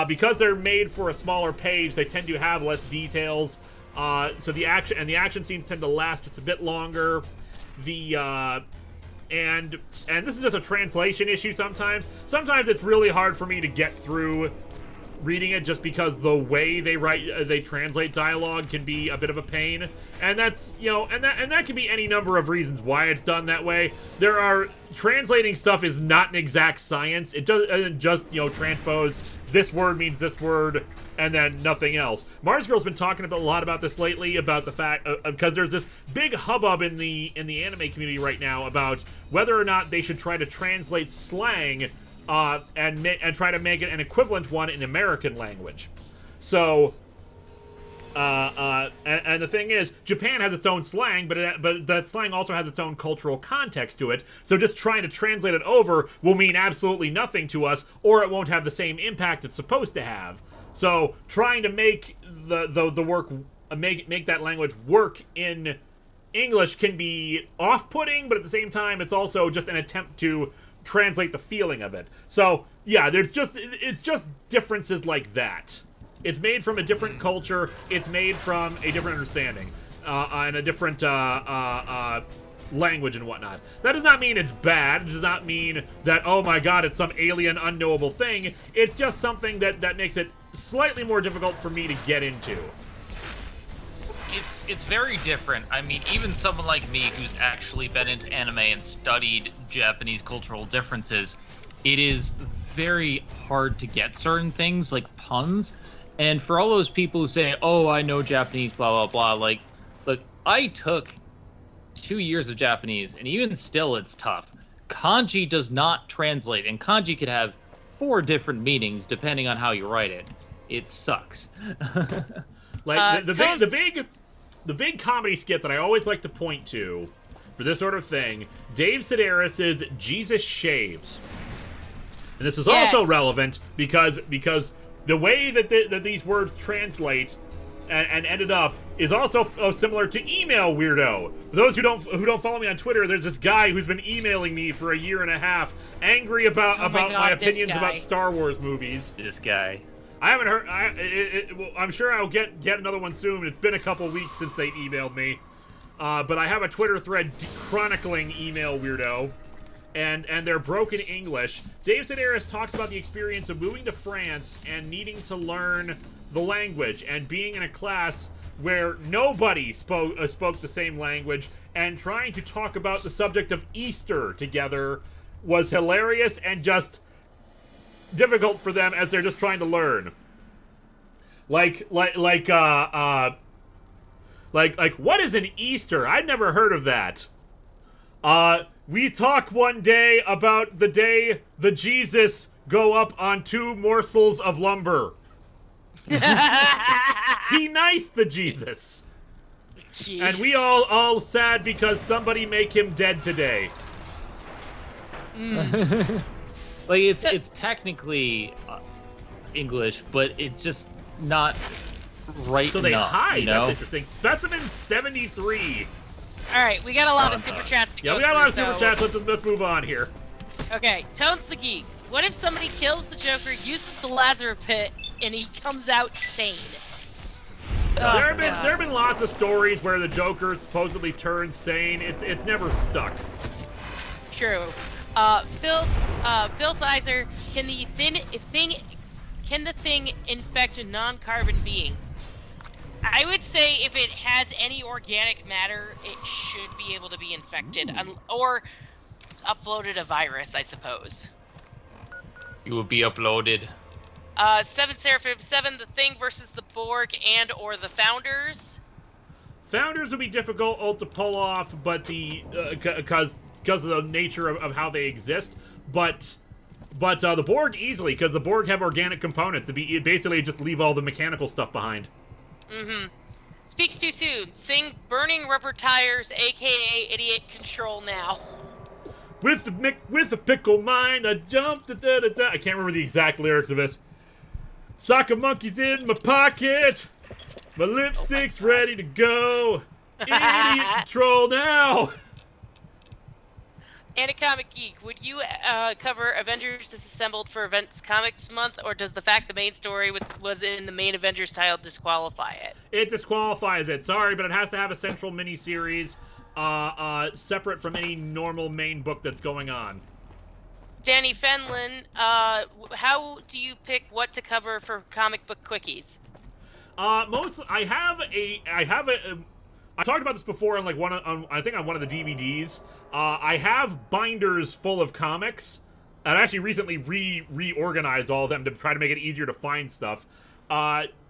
Because they're made for a smaller page, they tend to have less details. So the action scenes tend to last just a bit longer. And this is just a translation issue sometimes. Sometimes it's really hard for me to get through reading it, just because the way they translate dialogue can be a bit of a pain, and that's and that can be any number of reasons why it's done that way. Translating stuff is not an exact science. It doesn't just transpose this word means this word and then nothing else. Mars Girl's been talking a lot about this lately, about the fact because there's this big hubbub in the anime community right now about whether or not they should try to translate slang and try to make it an equivalent one in American language. So, and the thing is, Japan has its own slang, but that slang also has its own cultural context to it. So just trying to translate it over will mean absolutely nothing to us, or it won't have the same impact it's supposed to have. So trying to make the work make that language work in English can be off-putting, but at the same time, it's also just an attempt to translate the feeling of it. So yeah, it's just differences like that. It's made from a different culture. It's made from a different understanding and a different language and whatnot. That does not mean it's bad. It does not mean that, oh my god, it's some alien, unknowable thing. It's just something that makes it slightly more difficult for me to get into. It's very different. I mean, even someone like me who's actually been into anime and studied Japanese cultural differences, it is very hard to get certain things like puns. And for all those people who say, oh, I know Japanese, blah, blah, blah, like, look, I took 2 years of Japanese, and even still it's tough. Kanji does not translate, and kanji could have 4 different meanings depending on how you write it. It sucks. Like, the big comedy skit that I always like to point to for this sort of thing, Dave Sedaris' Jesus Shaves. And this is also relevant because the way that these words translate and ended up is also similar to email weirdo. For those who don't follow me on Twitter, there's this guy who's been emailing me for a year and a half, angry about my opinions about Star Wars movies. This guy. I haven't heard. I'm sure I'll get another one soon. It's been a couple weeks since they've emailed me, but I have a Twitter thread chronicling email weirdo, and their broken English. Dave Sedaris talks about the experience of moving to France and needing to learn the language and being in a class where nobody spoke the same language, and trying to talk about the subject of Easter together was hilarious and just difficult for them as they're just trying to learn. Like what is an Easter? I've never heard of that. We talk one day about the day the Jesus go up on 2 morsels of lumber. He nice, the Jesus. Jeez. And we all sad because somebody make him dead today. Like, it's technically English, but it's just not right So they enough, hide. you know? That's interesting. Specimen 73. All right, we got a lot of super chats to go Yeah, we got a lot of through, super chats. Let's move on here. Okay, Tones the Geek. What if somebody kills the Joker, uses the Lazarus Pit, and he comes out sane? There have been lots of stories where the Joker supposedly turns sane. It's never stuck. True. Phil Thizer, can the thing infect non-carbon beings? I would say if it has any organic matter, it should be able to be infected, or uploaded a virus, I suppose. You will be uploaded. 7 Seraphim 7, the Thing versus the Borg and or the Founders. Founders would be difficult to pull off, but because of the nature of how they exist, but the Borg easily, because the Borg have organic components. It'd basically just leave all the mechanical stuff behind. Mm-hmm. Speaks too soon. Sing Burning Rubber Tires, aka Idiot Control Now. With the pickle mind, I jumped. I can't remember the exact lyrics of this. Soccer monkeys in my pocket. My lipstick's ready to go. Idiot control now. And a Comic Geek, would you cover Avengers Disassembled for Events Comics Month, or does the fact the main story was in the main Avengers title disqualify it? It disqualifies it. Sorry, but it has to have a central miniseries separate from any normal main book that's going on. Danny Fenlon, how do you pick what to cover for comic book quickies? I talked about this before on I think on one of the DVDs. I have binders full of comics. I actually recently reorganized all of them to try to make it easier to find stuff.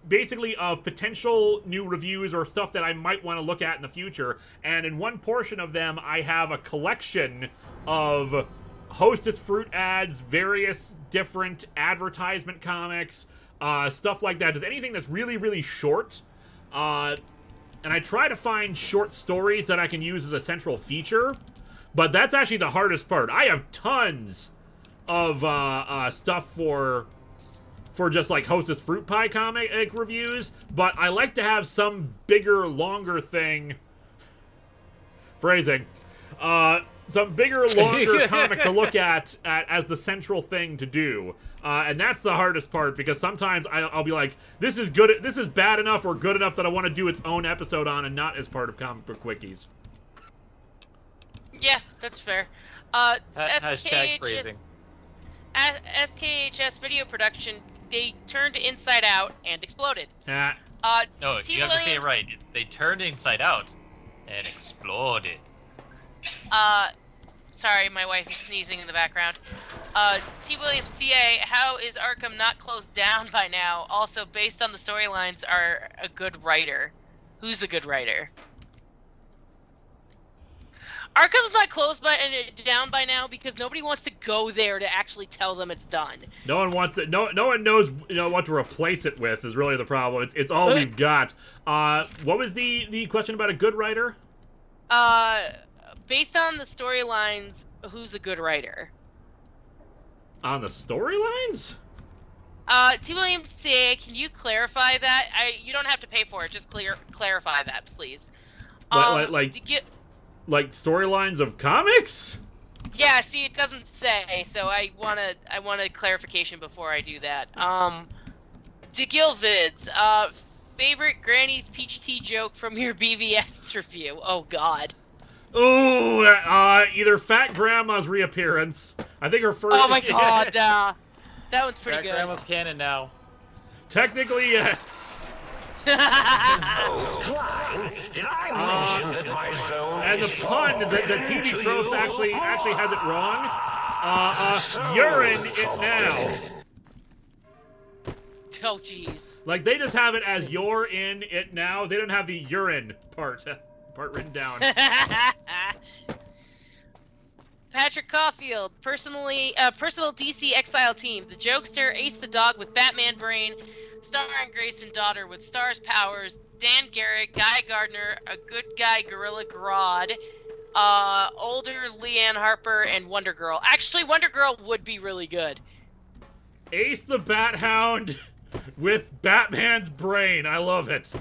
Basically of potential new reviews or stuff that I might want to look at in the future. And in one portion of them, I have a collection of Hostess fruit ads, various different advertisement comics, stuff like that. Just anything that's really, really short. And I try to find short stories that I can use as a central feature. But that's actually the hardest part. I have tons of stuff for just like Hostess Fruit Pie comic reviews, but I like to have some bigger, longer thing. Phrasing. bigger, longer comic to look at as the central thing to do. And that's the hardest part, because sometimes I'll be like, this is bad enough or good enough that I want to do its own episode on and not as part of Comic Book Wikis. Yeah, that's fair. Hashtag phrasing. SKHS Video Production, they turned Inside Out and exploded. No, T. you have to say it Williams- right. They turned inside out and exploded. Sorry, my wife is sneezing in the background. T. Williams CA, how is Arkham not closed down by now? Also, based on the storylines, are a good writer. Who's a good writer? Arkham's not down by now because nobody wants to go there to actually tell them it's done. No one wants to. No one knows what to replace it with is really the problem. It's all we've got. What was the question about a good writer? Based on the storylines, who's a good writer? On the storylines? T. Williams CA, can you clarify that? You don't have to pay for it. Just clarify that, please. Like storylines of comics? Yeah, see, it doesn't say, so I want a clarification before I do that. DeGil vids, favorite Granny's peach tea joke from your BVS review? Oh God. Ooh, either Fat Grandma's reappearance. I think her first. Oh my God, that one's pretty good. Grandma's canon now. Technically, yes. Did I mention that my zone And the pun, the TV tropes actually has it wrong. Urine it now. Oh jeez. Like they just have it as you're in it now. They don't have the urine part written down. Patrick Caulfield, personal DC Exile team. The Jokester, Ace the Dog with Batman Brain, starring Grayson Daughter with Stars Powers, Dan Garrett, Guy Gardner, a good guy Gorilla Grodd, older Leanne Harper, and Wonder Girl. Actually, Wonder Girl would be really good. Ace the Bat Hound with Batman's brain. I love it.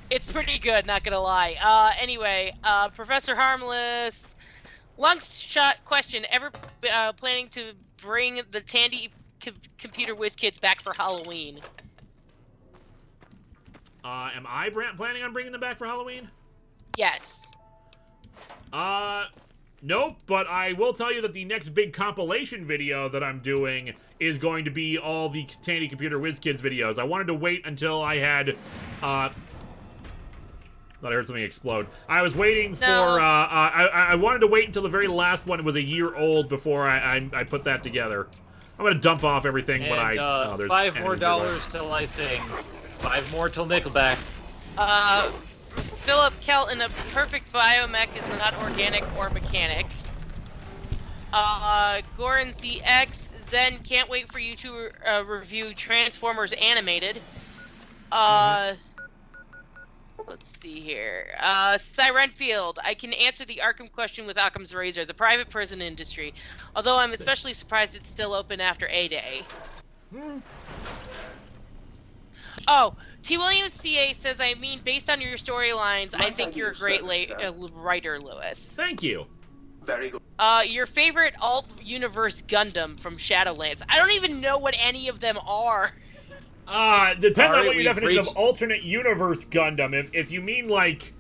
It's pretty good, not gonna lie. Anyway, Professor Harmless. Long shot question. Ever planning to bring the Tandy Computer Whiz Kids back for Halloween? Am I planning on bringing them back for Halloween? Yes. Nope, but I will tell you that the next big compilation video that I'm doing is going to be all the Tandy Computer Whiz Kids videos. I wanted to wait until I had, thought I heard something explode. I was waiting for, I wanted to wait until the very last one was a year old before I put that together. I'm gonna dump off everything, And, but $5 more till I sing. 5 more till Nickelback. Philip Kelton, a perfect biomech is not organic or mechanic. Goran ZX, Zen, can't wait for you to review Transformers Animated. Let's see here. Sirenfield, I can answer the Arkham question with Occam's razor, the private prison industry. Although I'm especially surprised it's still open after A-Day. Oh, T. Williams CA says, I mean, based on your storylines, I think you're a great writer, Lewis. Thank you. Very good. Your favorite alt-universe Gundam from Shadowlands. I don't even know what any of them are. Depends on Alright, what your we've definition of reached- alternate universe Gundam. If you mean like,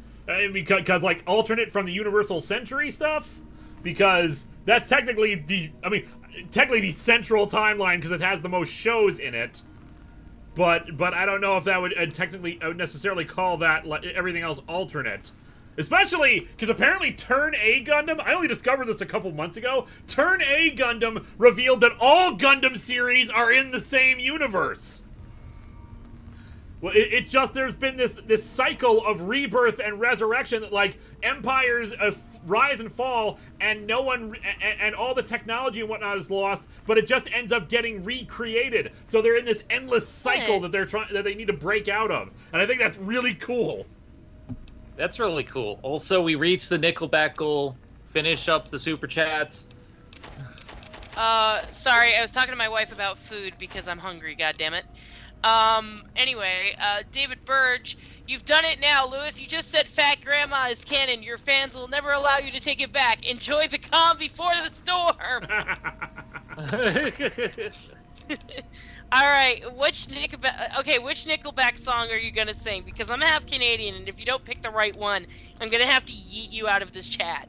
because like alternate from the Universal Century stuff, because that's technically the central timeline because it has the most shows in it. But I don't know if that would technically I would necessarily call that everything else alternate. Especially because apparently Turn A Gundam, I only discovered this a couple months ago, Turn A Gundam revealed that all Gundam series are in the same universe. Well, it's just there's been this cycle of rebirth and resurrection, like empires rise and fall, and no one and all the technology and whatnot is lost, but it just ends up getting recreated. So they're in this endless cycle that they need to break out of, and I think that's really cool. That's really cool. Also, we reached the Nickelback goal. Finish up the super chats. Sorry, I was talking to my wife about food because I'm hungry, goddammit. Anyway, David Burge, you've done it now, Lewis. You just said Fat Grandma is canon. Your fans will never allow you to take it back. Enjoy the calm before the storm. All right, which Nickelback song are you gonna sing? Because I'm half Canadian, and if you don't pick the right one, I'm gonna have to yeet you out of this chat.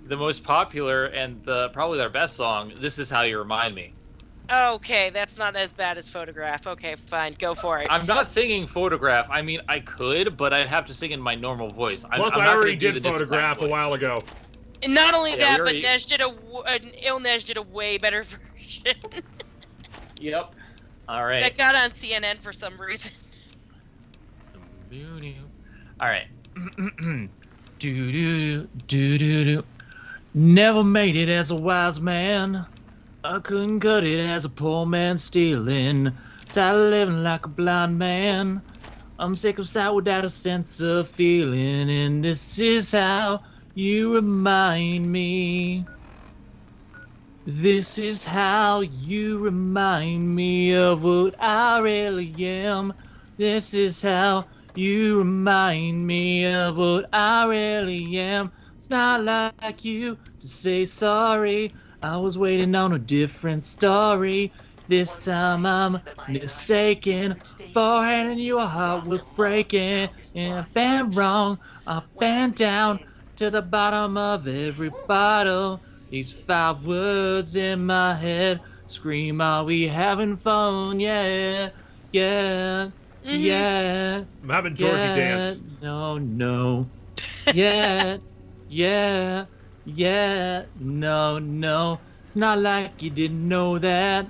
The most popular and probably their best song, This Is How You Remind Me. Okay, that's not as bad as Photograph. Okay, fine, go for it. I'm not singing Photograph. I mean, I could, but I'd have to sing in my normal voice. Plus, I already did Photograph a while ago. And not only that, but already... Neige did a way better version. Yep. All right. That got on CNN for some reason. All right. Do. Never made it as a wise man. I couldn't cut it as a poor man stealing. Tired of living like a blind man. I'm sick of sight without a sense of feeling. And this is how you remind me. This is how you remind me of what I really am. This is how you remind me of what I really am. It's not like you to say sorry. I was waiting on a different story. This time I'm mistaken for handing you a heart with breaking. And I've been wrong, I've been down to the bottom of every bottle. These 5 words in my head scream, are we having fun? Yeah, yeah, yeah. I'm having Georgie dance. No. Yeah, yeah, no. It's not like you didn't know that.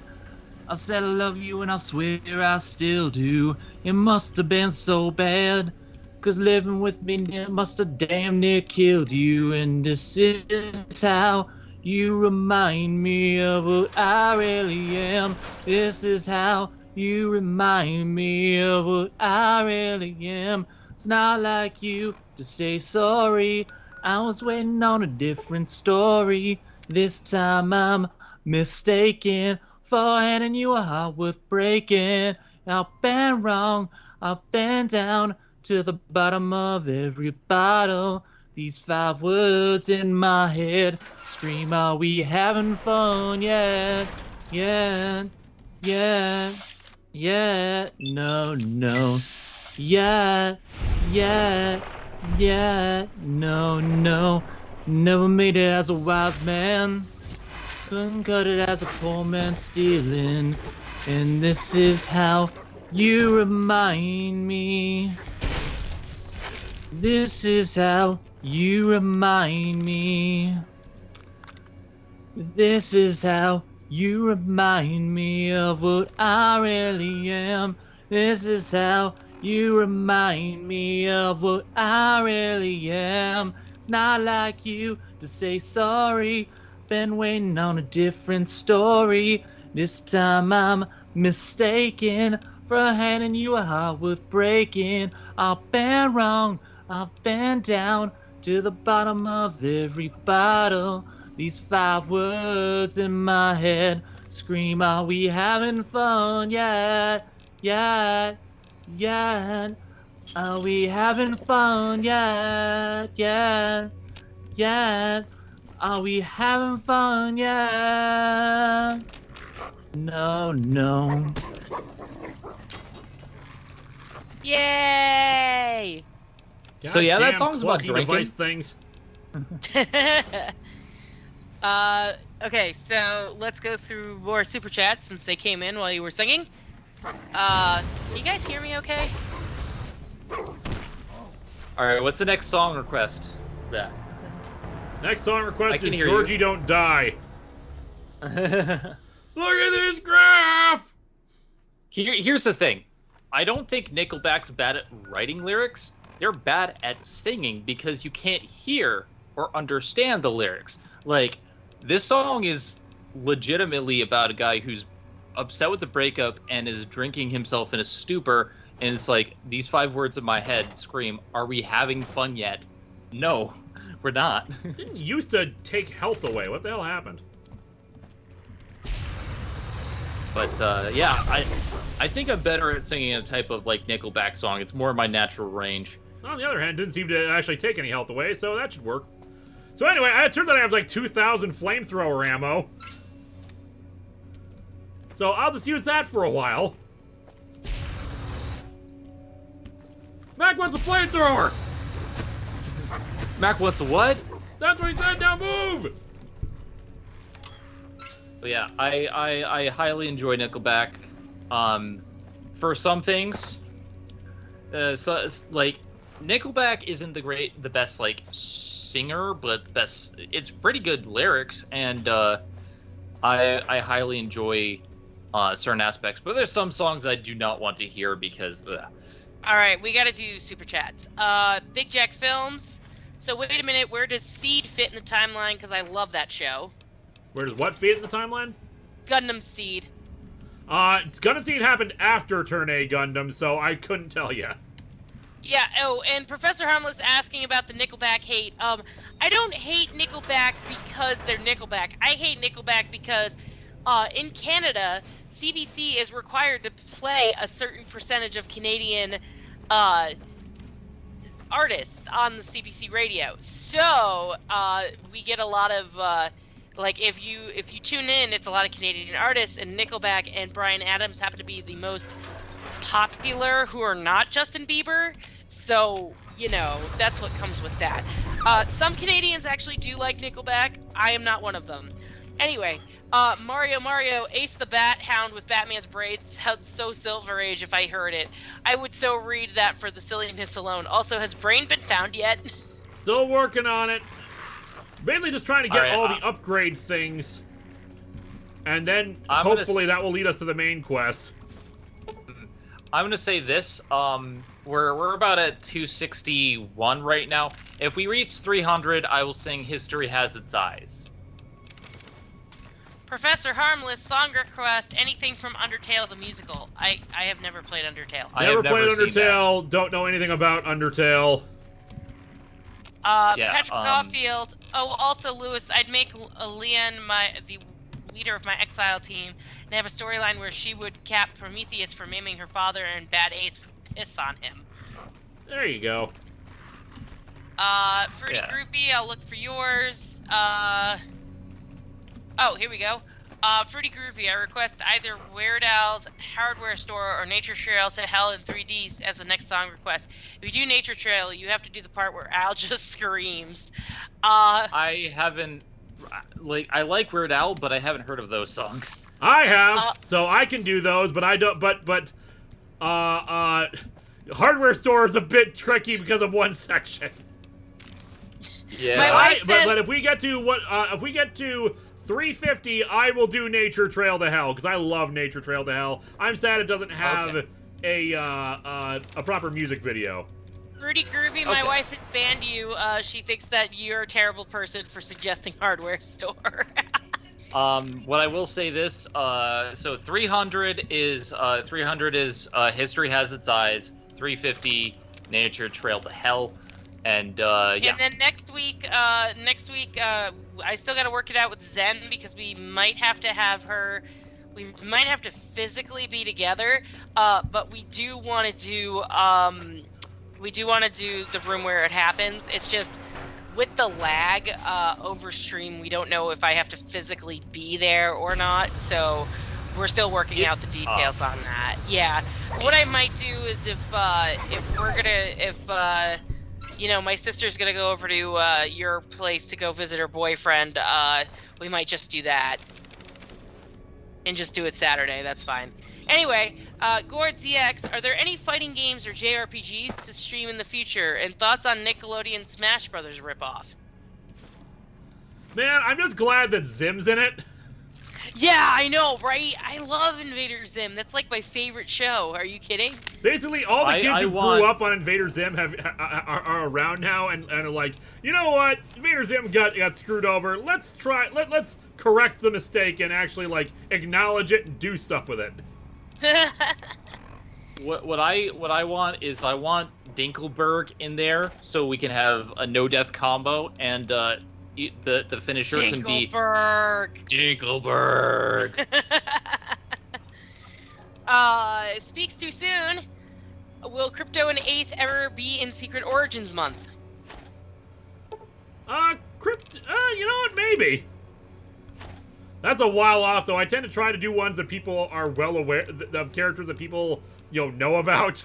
I said I love you and I swear I still do. It must have been so bad. 'Cause living with me must have damn near killed you. And this is how you remind me of what I really am. This is how you remind me of what I really am. It's not like you to say sorry. I was waiting on a different story. This time I'm mistaken for handing you a heart worth breaking. I've been wrong, I've been down to the bottom of every bottle. These 5 words in my head scream, are we having fun? Yeah, yeah, yeah, yeah, no, yeah, no. Never made it as a wise man. Couldn't cut it as a poor man stealing. And this is how you remind me. This is how you remind me. This is how you remind me of what I really am. This is how you remind me of what I really am. It's not like you to say sorry. Been waiting on a different story. This time I'm mistaken for handing you a heart worth breaking. I've been wrong, I've been down to the bottom of every bottle. These 5 words in my head scream, are we having fun? Yeah, yeah, yeah. Are we having fun? Yeah, yeah, yeah. Are we having fun? Yeah. No. Yay! So yeah, that Goddamn song's about plucky drinking. device things. Okay, so let's go through more super chats since they came in while you were singing. Can you guys hear me okay? Alright, what's the next song request? Yeah. Next song I request can is hear Georgie you. Don't Die. Look at this graph! Here's the thing. I don't think Nickelback's bad at writing lyrics. They're bad at singing because you can't hear or understand the lyrics. Like, this song is legitimately about a guy who's upset with the breakup and is drinking himself in a stupor, and it's like, these 5 words in my head scream, are we having fun yet? No, we're not. Didn't used to take health away. What the hell happened? But yeah, I think I'm better at singing a type of like Nickelback song. It's more my natural range. On the other hand, didn't seem to actually take any health away, so that should work. So anyway, it turns out I have like 2,000 flamethrower ammo. So I'll just use that for a while. Mac wants a flamethrower! Mac wants a what? That's what he said, now move! But yeah, I highly enjoy Nickelback. For some things, like Nickelback isn't the best like singer, but the best. It's pretty good lyrics, and I highly enjoy certain aspects. But there's some songs I do not want to hear because. All right, we got to do super chats. Big Jack Films. So wait a minute, where does Seed fit in the timeline? Because I love that show. Where does what fit in the timeline? Gundam Seed. Gundam Seed happened after Turn A Gundam, so I couldn't tell you. Yeah, oh, and Professor Harmless asking about the Nickelback hate. I don't hate Nickelback because they're Nickelback. I hate Nickelback because in Canada, CBC is required to play a certain percentage of Canadian artists on the CBC radio. So we get a lot of like if you tune in, it's a lot of Canadian artists, and Nickelback and Bryan Adams happen to be the most popular who are not Justin Bieber. So, you know, that's what comes with that. Some Canadians actually do like Nickelback. I am not one of them. Anyway, Mario, Ace the Bat Hound with Batman's braids sounds so Silver Age if I heard it. I would so read that for the silliness alone. Also, has Brain been found yet? Still working on it. Basically just trying to get all right, the upgrade things. And then I'm hopefully that will lead us to the main quest. I'm gonna say this. We're about at 261 right now. If we reach 300, I will sing "History Has Its Eyes." Professor Harmless, song request, anything from Undertale the musical. I have never played Undertale. Never played Undertale, don't know anything about Undertale. Patrick Caulfield. Oh, also Lewis, I'd make Leon the leader of my exile team and have a storyline where she would cap Prometheus for maiming her father and Bad Ace would piss on him. There you go. Fruity Groupie, I'll look for yours. Oh, here we go. Fruity Groovy, I request either Weird Al's Hardware Store or Nature Trail to Hell in 3D as the next song request. If you do Nature Trail, you have to do the part where Al just screams. I haven't, I like Weird Al, but I haven't heard of those songs. I have, so I can do those, but I don't, Hardware Store is a bit tricky because of one section. Yeah. My wife says, but if we get to 350, I will do Nature Trail to Hell, because I love Nature Trail to Hell. I'm sad it doesn't have a proper music video. Fruity Groovy, my wife has banned you. She thinks that you're a terrible person for suggesting Hardware Store. What I will say this, so 300 is History Has Its Eyes, 350 Nature Trail to Hell, and yeah. And then next week, I still got to work it out with Zen because we might have to have her. We might have to physically be together, but we do want to do. We do want to do the room where it happens. It's just with the lag over stream, we don't know if I have to physically be there or not. So we're still working out the details on that. Yeah. What I might do is if you know, my sister's gonna go over to your place to go visit her boyfriend, we might just do that. And just do it Saturday, that's fine. Anyway, Gord ZX, are there any fighting games or JRPGs to stream in the future? And thoughts on Nickelodeon Smash Brothers ripoff? Man, I'm just glad that Zim's in it. Yeah, I know, right? I love Invader Zim. That's like my favorite show. Are you kidding? Basically, all the kids who grew up on Invader Zim are around now and are like, you know what? Invader Zim got screwed over. Let's correct the mistake and actually like acknowledge it and do stuff with it. What I want is I want Dinkelberg in there so we can have a no death combo and the finisher can be Dinkelberg. Speaks too soon. Will Crypto and Ace ever be in Secret Origins month? You know what? Maybe. That's a while off, though. I tend to try to do ones that people are well aware of, characters that people, know about.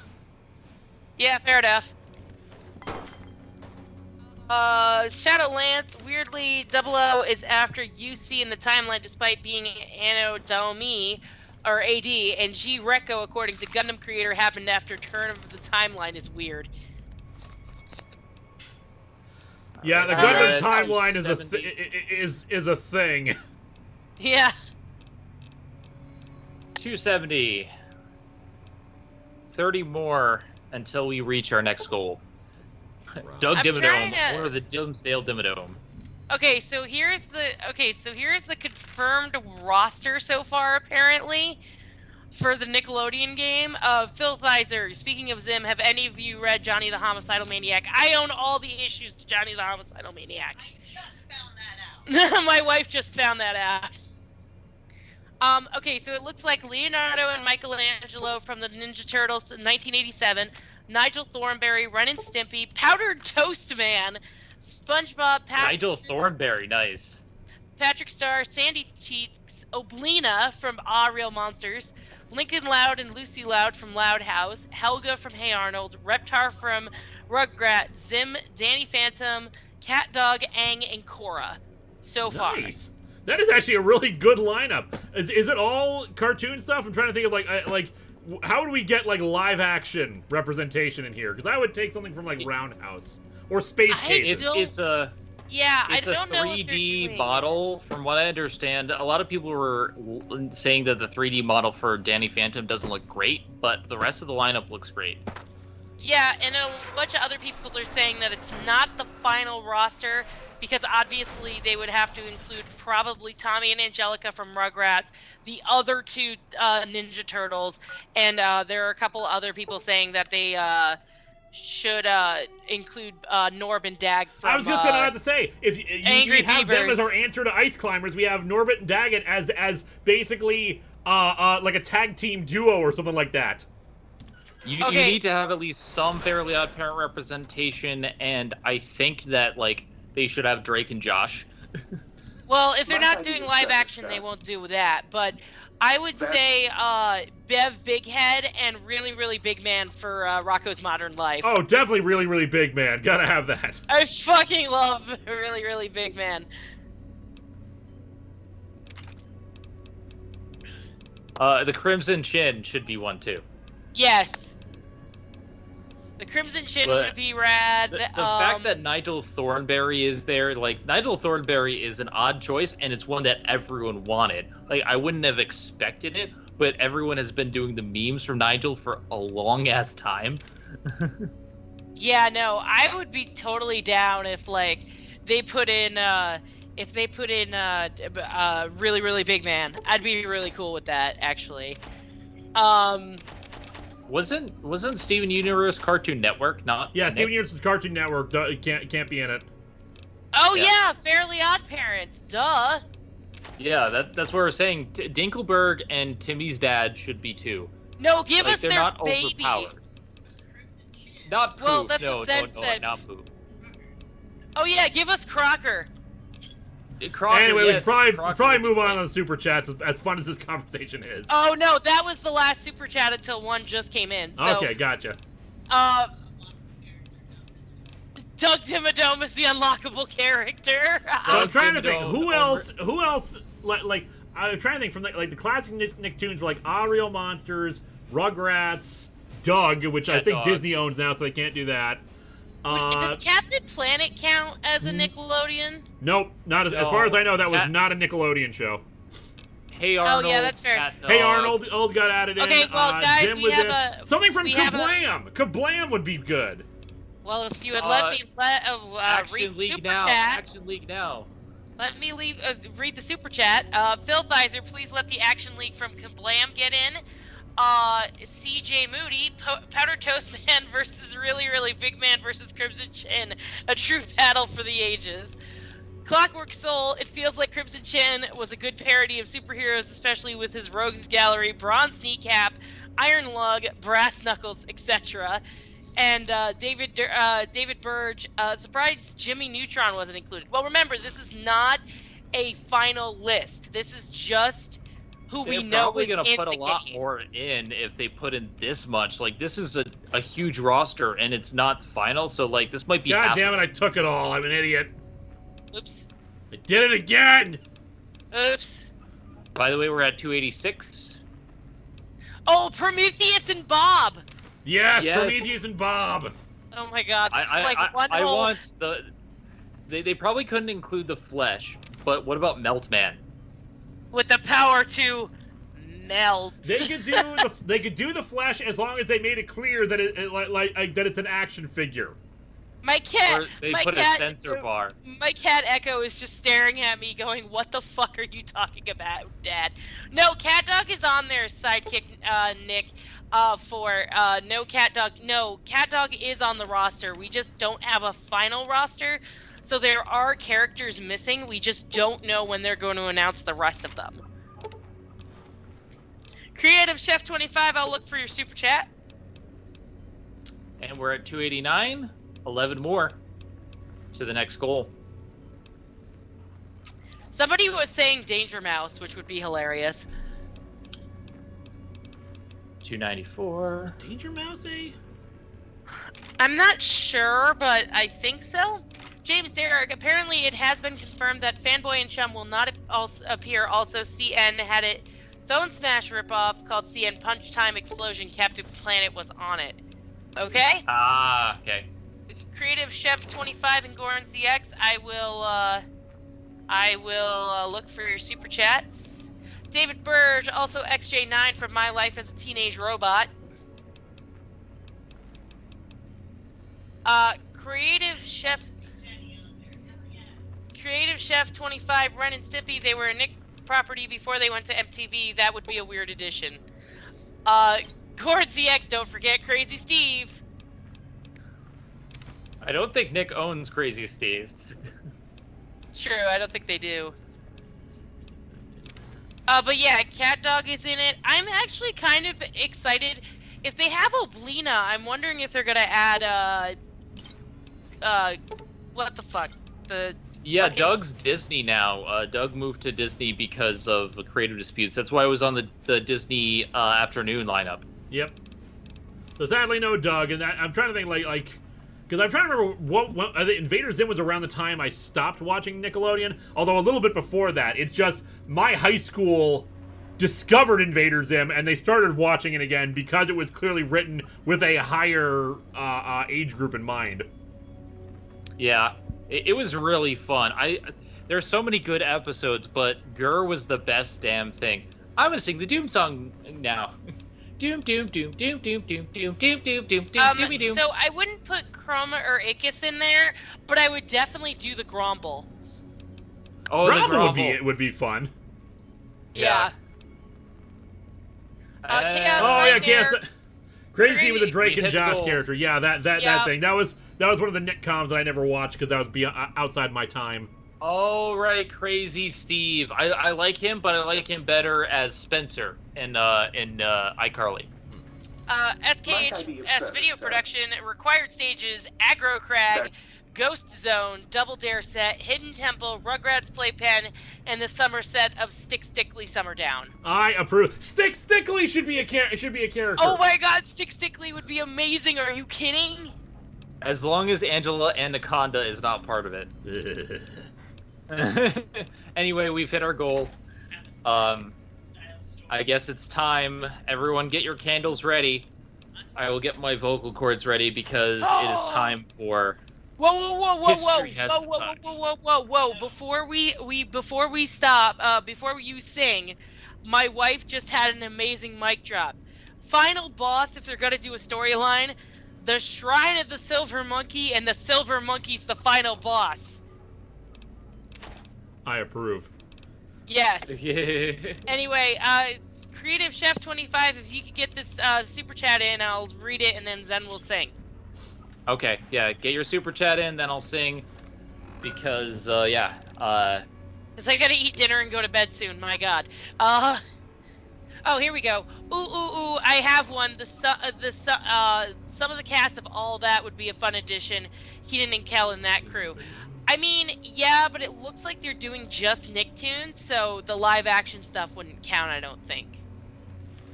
Yeah, fair enough. Shadowlance, weirdly, 00 is after UC in the timeline despite being Anno Domini, or AD, and G Reco, according to Gundam creator, happened after turn of the timeline is weird. Yeah, the Gundam timeline is a thing. Yeah. 270. 30 more until we reach our next goal. Doug Dimmadome, or the Dimsdale Dimmadome. Okay, so here's the confirmed roster so far, apparently, for the Nickelodeon game. Filthizer, speaking of Zim, have any of you read Johnny the Homicidal Maniac? I own all the issues to Johnny the Homicidal Maniac. I just found that out. My wife just found that out. Okay, so it looks like Leonardo and Michelangelo from the Ninja Turtles in 1987, Nigel Thornberry, Ren and Stimpy, Powdered Toast Man, SpongeBob, Nigel Thornberry, nice. Patrick Star, Sandy Cheeks, Oblina from Real Monsters, Lincoln Loud and Lucy Loud from Loud House, Helga from Hey Arnold, Reptar from Rugrat, Zim, Danny Phantom, Cat Dog, Aang, and Korra. So far. Nice. That is actually a really good lineup. Is it all cartoon stuff? I'm trying to think of how would we get live action representation in here? Because I would take something from Roundhouse or Space Cases. It's a I don't know. It's a 3D model. From what I understand, a lot of people were saying that the 3D model for Danny Phantom doesn't look great, but the rest of the lineup looks great. Yeah, and a bunch of other people are saying that it's not the final roster because obviously they would have to include probably Tommy and Angelica from Rugrats, the other two Ninja Turtles, and there are a couple other people saying that they should include Norb and Dag from I was just going to have to say, if you have them as our answer to Ice Climbers, we have Norbit and Daggett as basically like a tag team duo or something like that. You need to have at least some Fairly Odd Parent representation, and I think that they should have Drake and Josh. Well, if they're not doing live action, they won't do that. But I would say Bev Big Head and Really Really Big Man for Rocco's Modern Life. Oh, definitely Really Really Big Man. Gotta have that. I fucking love Really Really Big Man. The Crimson Chin should be one too. Yes. The Crimson Chin would be rad. The fact that Nigel Thornberry is there, Nigel Thornberry is an odd choice, and it's one that everyone wanted. I wouldn't have expected it, but everyone has been doing the memes from Nigel for a long-ass time. Yeah, no, I would be totally down if, they put in, Really Really Big Man. I'd be really cool with that, actually. Wasn't Steven Universe Cartoon Network not? Yeah, Steven Universe Cartoon Network can't be in it. Oh yeah, Fairly Odd Parents, duh. Yeah, that's what we're saying. Dinkelberg and Timmy's dad should be too. No, give us they're their not baby. Overpowered. Not Poop. Well, that's no, what Zed said. Not Poop. Oh yeah, give us Crocker. Crocker, anyway, yes, we should probably move on the super chats. As fun as this conversation is. Oh no, that was the last super chat until one just came in. So, okay, gotcha. Doug Dimmadome is the unlockable character. So I'm trying to think who else I'm trying to think from the classic Nicktoons were Real Monsters, Rugrats, Doug, which I think Doug. Disney owns now, so they can't do that. Does Captain Planet count as a Nickelodeon? Nope, not as far as I know. That was not a Nickelodeon show. Hey Arnold. Oh yeah, that's fair. Hey Arnold, old got added in. Okay, well guys, Jim we was have in. Something from Kablam. Kablam would be good. Well, if you would let me Action read League super now. chat. Action League now. Let me read the super chat. Filthizer, please let the Action League from Kablam get in. CJ Moody, Powder Toast Man versus Really Really Big Man versus Crimson Chin, a true battle for the ages. Clockwork Soul, it feels like Crimson Chin was a good parody of superheroes, especially with his Rogues Gallery, Bronze Kneecap, Iron Lug, Brass Knuckles, etc. And David Burge, surprised Jimmy Neutron wasn't included. Well, remember, this is not a final list. This is just who we know is in the game. They're probably gonna put a lot more in if they put in this much. Like, this is a huge roster, and it's not final, so, like, this might be God half damn it, I took it all. I'm an idiot. Oops. I did it again! Oops. By the way, we're at 286. Oh, Prometheus and Bob! Yes, Yes. Prometheus and Bob. Oh my god, this is like one I whole... want the... They probably couldn't include the Flesh, but what about Meltman? With the power to melt. They could do the Flash as long as they made it clear that that it's an action figure. My cat, Or they my put cat, a sensor bar. My cat Echo is just staring at me, going, "What the fuck are you talking about, Dad?" No, Cat Dog is on their sidekick, Nick. No Cat Dog. No, Cat Dog is on the roster. We just don't have a final roster, so there are characters missing. We just don't know when they're going to announce the rest of them. Creative Chef 25, I'll look for your super chat. And we're at 289. 11 more to the next goal. Somebody was saying Danger Mouse, which would be hilarious. 294. Danger Mouse, eh? I'm not sure, but I think so. James Derrick, apparently it has been confirmed that Fanboy and Chum will not appear. Also, CN had its own Smash ripoff called CN Punch Time Explosion. Captain Planet was on it. Okay? Ah, okay. Creative Chef 25 and Goran CX, I will look for your super chats. David Burge, also XJ9 from My Life as a Teenage Robot. Creative Chef 25, Ren and Stimpy, they were a Nick property before they went to MTV. That would be a weird addition. Goran CX, don't forget Crazy Steve. I don't think Nick owns Crazy Steve. True, I don't think they do. But yeah, Cat Dog is in it. I'm actually kind of excited. If they have Oblina, I'm wondering if they're gonna add, what the fuck? Yeah, fucking... Doug's Disney now. Doug moved to Disney because of the creative disputes. That's why it was on the Disney afternoon lineup. Yep. So sadly, no Doug, and I'm trying to think like. Because I'm trying to remember what I think Invader Zim was around the time I stopped watching Nickelodeon. Although a little bit before that, it's just my high school discovered Invader Zim and they started watching it again because it was clearly written with a higher age group in mind. Yeah, it was really fun. There's so many good episodes, but Gur was the best damn thing. I'm gonna sing the Doom song now. Doom, doom, doom, doom, doom, doom, doom, doom, doom, doom, doomy doom. So I wouldn't put Chroma or Ickis in there, but I would definitely do the Gromble. Oh, Gromble would be fun. Yeah. Chaos oh yeah, Nightmare. Chaos. Crazy with the Drake and Josh goal. character. Yeah, that thing. That was one of the Nick coms that I never watched because that was outside my time. Oh right, Crazy Steve. I like him, but I like him better as Spencer in iCarly. SKHS Video Production, Required Stages, Aggro Crag, Ghost Zone, Double Dare Set, Hidden Temple, Rugrats Playpen, and the summer set of Stick Stickly Summer Down. I approve. Stick Stickly should be a character. Oh my god, Stick Stickly would be amazing. Are you kidding? As long as Angela Anaconda is not part of it. Anyway, we've hit our goal. I guess it's time. Everyone get your candles ready. I will get my vocal cords ready because it is time for History Has Whoa. Before we stop, before you sing, my wife just had an amazing mic drop. Final boss, if they're gonna do a storyline, the Shrine of the Silver Monkey, and the Silver Monkey's the final boss. I approve. Yes. Anyway, Creative Chef 25, if you could get this super chat in, I'll read it and then Zen will sing. Okay, yeah, get your super chat in, then I'll sing. because Cause I gotta eat dinner and go to bed soon. My God. Oh, here we go. Ooh. I have one. Some of the cast of All That would be a fun addition. Keenan and Kel and that crew. I mean, yeah, but it looks like they're doing just Nicktoons, so the live action stuff wouldn't count, I don't think.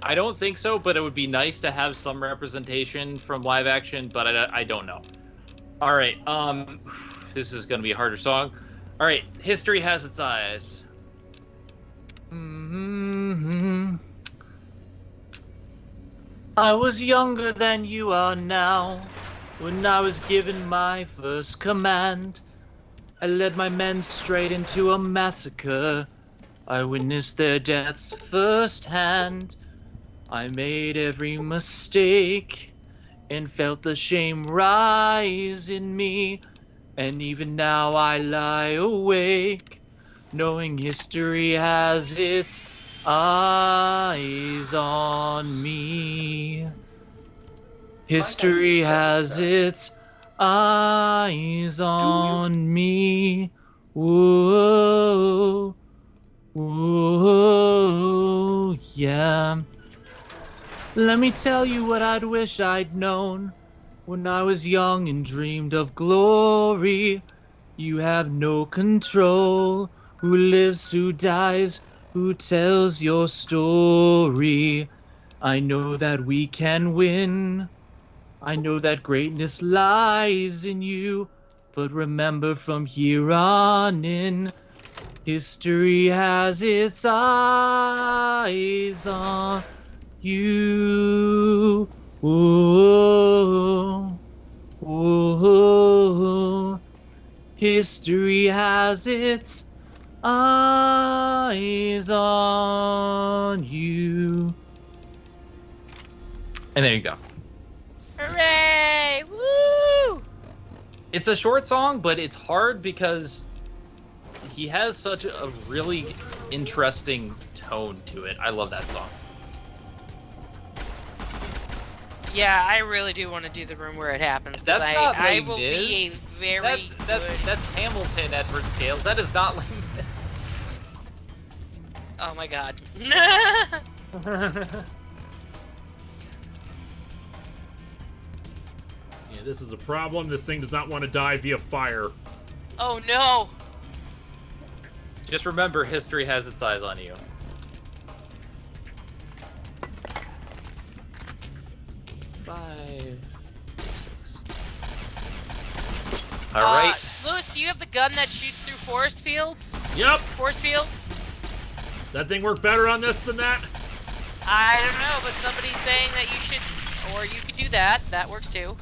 I don't think so, but it would be nice to have some representation from live action, but I don't know. All right, this is gonna be a harder song. All right, History Has Its Eyes. I was younger than you are now, when I was given my first command. I led my men straight into a massacre. I witnessed their deaths firsthand. I made every mistake and felt the shame rise in me. And even now I lie awake, knowing history has its eyes on me. History has its eyes on me. Whoa, whoa, yeah. Let me tell you what I'd wish I'd known when I was young and dreamed of glory. You have no control. Who lives, who dies, who tells your story? I know that we can win. I know that greatness lies in you. But remember, from here on in, history has its eyes on you. Whoa, whoa. History has its eyes on you. And there you go. Hooray! Woo! It's a short song, but it's hard because he has such a really interesting tone to it. I love that song. Yeah, I really do want to do the room where it happens. That's not I Les will be a Mis. very That's Hamilton, Edward Scales. That is not Les Mis. Oh my God. Yeah, this is a problem. This thing does not want to die via fire. Oh no. Just remember, history has its eyes on you. Five, six. All right. Lewis, do you have the gun that shoots through forest fields? Yep. Force fields? That thing work better on this than that? I don't know, but somebody's saying that you should, or you could do that. That works too.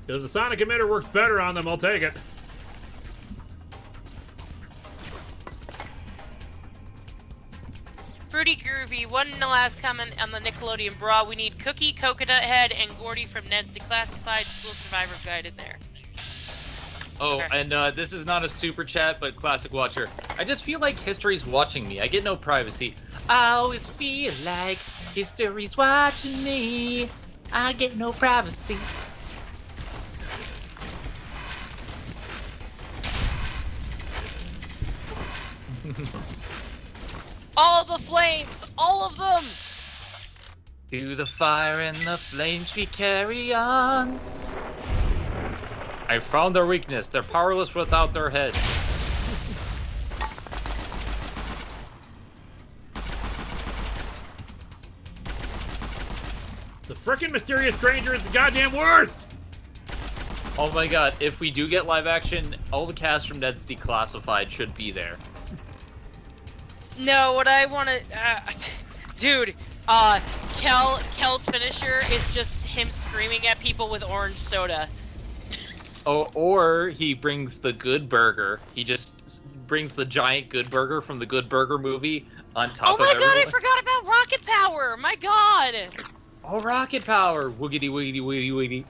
If the sonic emitter works better on them, I'll take it. Fruity Groovy, one last comment on the Nickelodeon bra. We need Cookie, Coconut Head, and Gordy from Ned's Declassified School Survivor Guide in there. Oh, Okay. and this is not a super chat, but Classic Watcher. I just feel like history's watching me. I get no privacy. I always feel like history's watching me. I get no privacy. All the flames! All of them! Through the fire and the flames we carry on. I found their weakness. They're powerless without their head. The frickin' Mysterious Stranger is the goddamn worst! Oh my god, if we do get live action, all the cast from Ned's Declassified should be there. No, what I want to, dude, Kel's finisher is just him screaming at people with orange soda. Oh, or he brings the Good Burger. He just brings the giant Good Burger from the Good Burger movie on top of Oh my god, I everyone. forgot about Rocket Power! My god! Oh, Rocket Power! Wiggity, wiggity, wiggity, wiggity.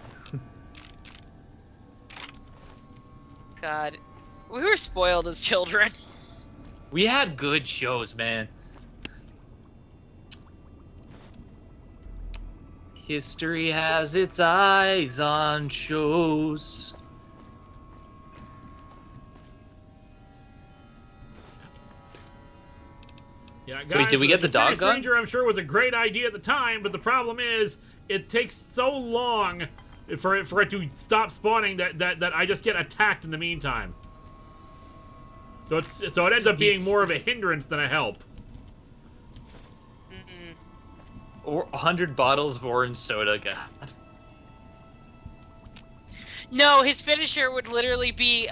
God, we were spoiled as children. We had good shows, man. History has its eyes on shows. Yeah, guys, did we get the dog Mysterious gun? Stranger, I'm sure, was a great idea at the time, but the problem is it takes so long for it to stop spawning that I just get attacked in the meantime. So it ends up being more of a hindrance than a help. Or 100 bottles of orange soda, God. No, his finisher would literally be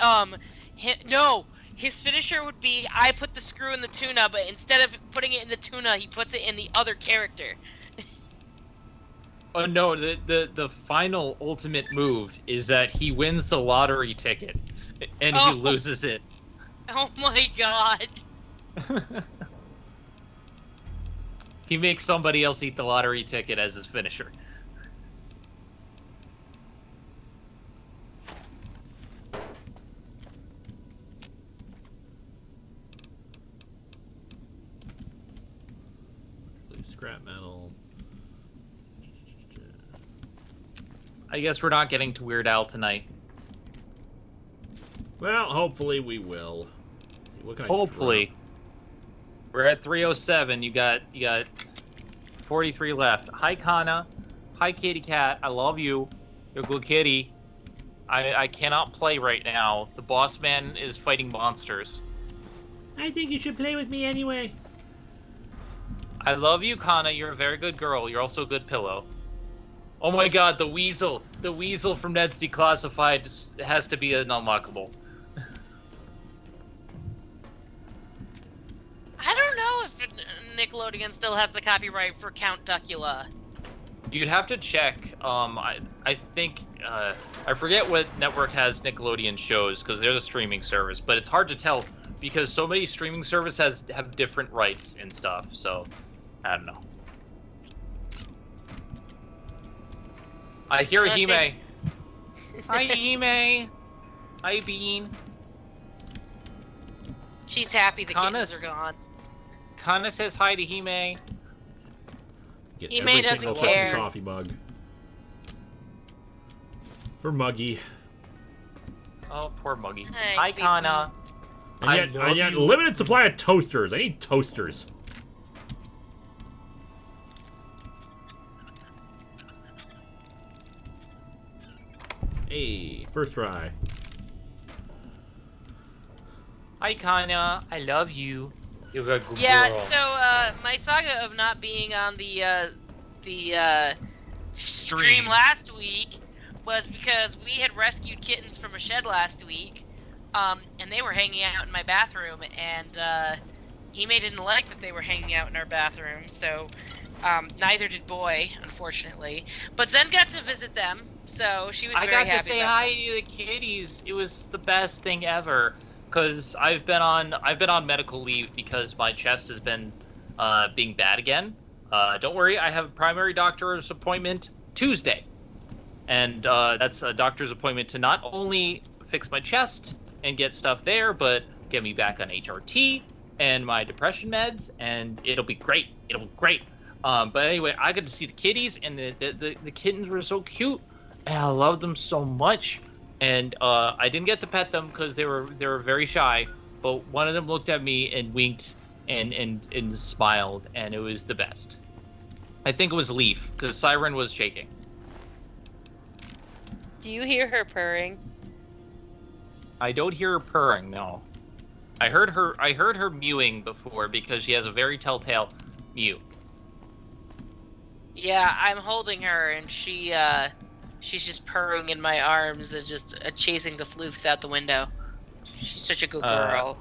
his finisher would be I put the screw in the tuna, but instead of putting it in the tuna, he puts it in the other character. Oh no, the final ultimate move is that he wins the lottery ticket and he loses it. Oh my god. He makes somebody else eat the lottery ticket as his finisher. Scrap metal. I guess we're not getting to Weird Al tonight. Well, hopefully we will. What can I Hopefully. drop? We're at 307. You got 43 left. Hi, Kana. Hi, Kitty Cat. I love you. You're a good kitty. I cannot play right now. The boss man is fighting monsters. I think you should play with me anyway. I love you, Kana. You're a very good girl. You're also a good pillow. Oh my god, the weasel. The weasel from Ned's Declassified has to be an unlockable. I don't know if Nickelodeon still has the copyright for Count Duckula. You'd have to check. I think I forget what network has Nickelodeon shows because they're the streaming service, but it's hard to tell because so many streaming services have different rights and stuff. So I don't know. I hear Hime. Hi, Hime. Hi, Bean. She's happy the Kana's- kittens are gone. Kana says hi to Hime. Get He every may doesn't single fucking care. coffee mug. For Muggy. Oh, poor Muggy. Hey, Hi, baby. Kana. And I love yet you. limited supply of toasters. I need toasters. Hey, first try. Hi, Kana. I love you. You're a good Yeah, girl. so my saga of not being on the stream last week was because we had rescued kittens from a shed last week, and they were hanging out in my bathroom, and Hime didn't like that they were hanging out in our bathroom, so neither did Boy, unfortunately. But Zen got to visit them, so she was I very got happy to say about hi to the kitties. It was the best thing ever. Cause I've been on medical leave because my chest has been being bad again. Don't worry, I have a primary doctor's appointment Tuesday, and that's a doctor's appointment to not only fix my chest and get stuff there, but get me back on HRT and my depression meds, and it'll be great. It'll be great. But anyway, I got to see the kitties, and the kittens were so cute, and I loved them so much. And I didn't get to pet them because they were very shy. But one of them looked at me and winked and smiled, and it was the best. I think it was Leaf because Siren was shaking. Do you hear her purring? I don't hear her purring. No, I heard her mewing before because she has a very telltale mew. Yeah, I'm holding her, and she's just purring in my arms and just chasing the floofs out the window. She's such a good girl.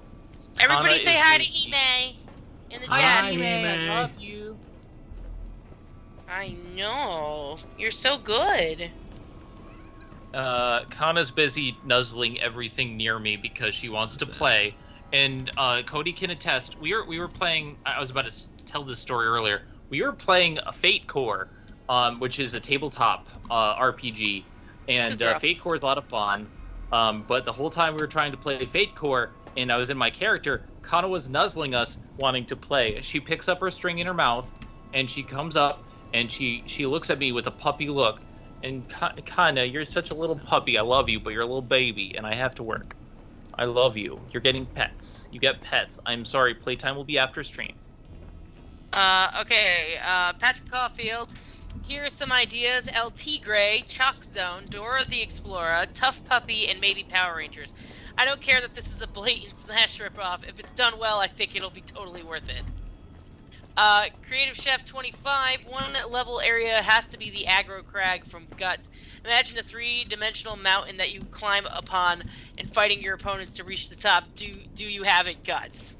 Everybody Kana say is hi to busy. Hime in the Hi, chat. Hime. I love you. I know. You're so good. Kana's busy nuzzling everything near me because she wants to play. And Cody can attest. We were playing. I was about to tell this story earlier. We were playing a Fate Core, which is a tabletop RPG, and Fate Core is a lot of fun. But the whole time we were trying to play Fate Core, and I was in my character, Kana was nuzzling us, wanting to play. She picks up her string in her mouth, and she comes up, and she looks at me with a puppy look, and Kana, you're such a little puppy. I love you, but you're a little baby, and I have to work. I love you. You're getting pets. You get pets. I'm sorry. Playtime will be after stream. Okay, Patrick Caulfield. Here are some ideas: LT Gray, Chalk Zone, Dora the Explorer, Tough Puppy, and maybe Power Rangers. I don't care that this is a blatant Smash ripoff. If it's done well, I think it'll be totally worth it. Creative Chef 25, one level area has to be the aggro crag from Guts. Imagine a 3-dimensional mountain that you climb upon and fighting your opponents to reach the top. Do you have it, Guts?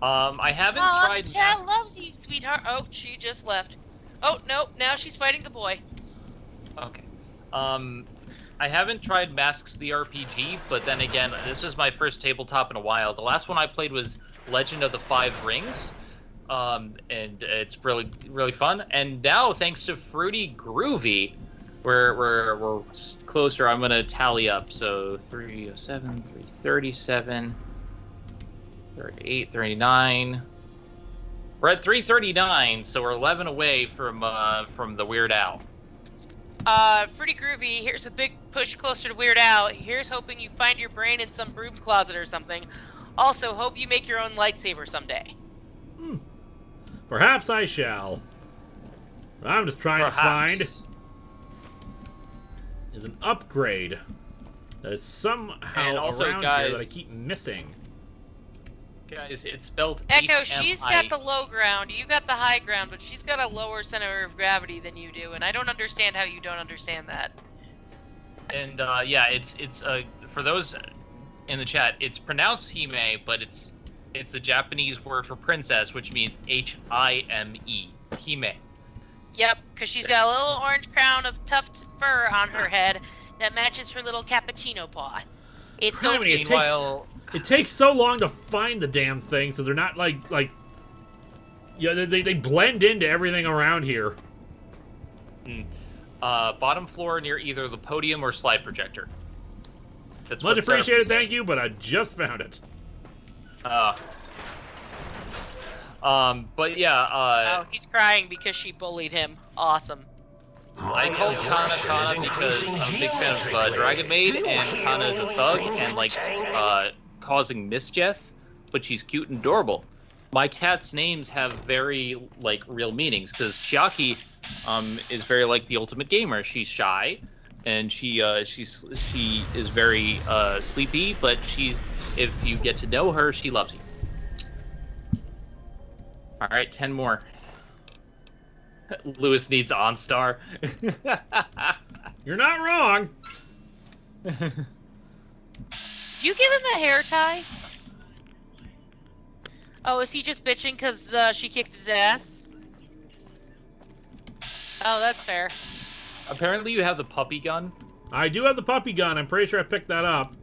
I haven't Aw, tried. the chat loves you, sweetheart. Oh, she just left. Oh, no, now she's fighting the boy. Okay. I haven't tried Masks the RPG, but then again, this is my first tabletop in a while. The last one I played was Legend of the Five Rings, and it's really, really fun. And now, thanks to Fruity Groovy, we're closer. I'm gonna tally up. So 307, 337, 38, 39. We're at 339, so we're 11 away from the Weird Al. Fruity Groovy, here's a big push closer to Weird Al. Here's hoping you find your brain in some broom closet or something. Also, hope you make your own lightsaber someday. Perhaps I shall. What I'm just trying to find is an upgrade that is somehow also, around guys, here that I keep missing. Guys, it's spelled Echo, HMI. she's got the low ground, you got the high ground, but she's got a lower center of gravity than you do, and I don't understand how you don't understand that. And yeah, it's for those in the chat, it's pronounced Hime, but it's the Japanese word for princess, which means H-I-M-E, Hime. Yep, because she's got a little orange crown of tufted fur on her head that matches her little cappuccino paw. It's so Criminy, cute. Meanwhile, it takes so long to find the damn thing, so they're not like yeah, they blend into everything around here. Bottom floor near either the podium or slide projector. That's Much what Sarah appreciated, said. thank you, but I just found it. But yeah, Oh, he's crying because she bullied him. Awesome. I called Kana because I'm a big fan of Dragon Maid, and Kana is a thug and likes causing mischief, but she's cute and adorable. My cat's names have very real meanings, because Chiaki is very like the ultimate gamer. She's shy, and she is very sleepy, but if you get to know her, she loves you. All right, 10 more. Lewis needs OnStar. You're not wrong. Did you give him a hair tie? Oh, is he just bitching because she kicked his ass? Oh, that's fair. Apparently you have the puppy gun. I do have the puppy gun. I'm pretty sure I picked that up.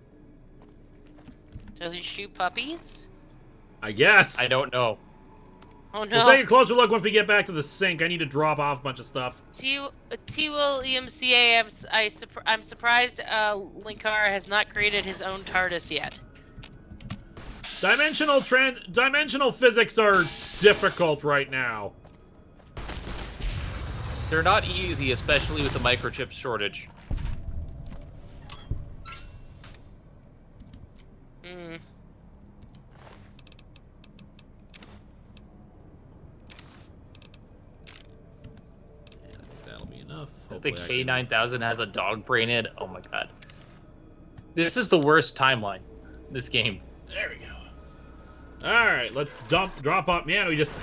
Does he shoot puppies? I guess. I don't know. Oh no. We'll take a closer look once we get back to the sink. I need to drop off a bunch of stuff. T. Williams CA, I'm surprised Linkara has not created his own TARDIS yet. Dimensional physics are difficult right now. They're not easy, especially with the microchip shortage. That'll be enough. The Hopefully K9000 has a dog brain in it. Oh my god. This is the worst timeline. This game. There we go. Alright, let's drop up. Man, we just...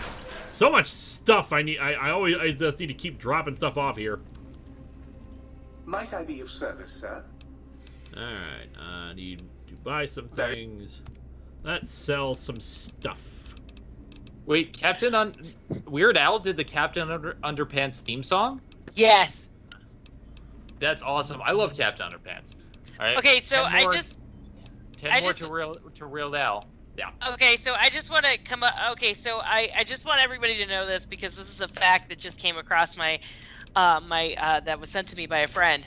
So much stuff I need. I just need to keep dropping stuff off here. Might I be of service, sir? Alright, I need to buy some things. Let's sell some stuff. Wait, Weird Al did the Captain Underpants theme song? Yes. That's awesome. I love Captain Underpants. All right. Okay, so 10 more to Real Al. Yeah. Okay, so I just want to come up. Okay, so I just want everybody to know this because this is a fact that just came across my that was sent to me by a friend.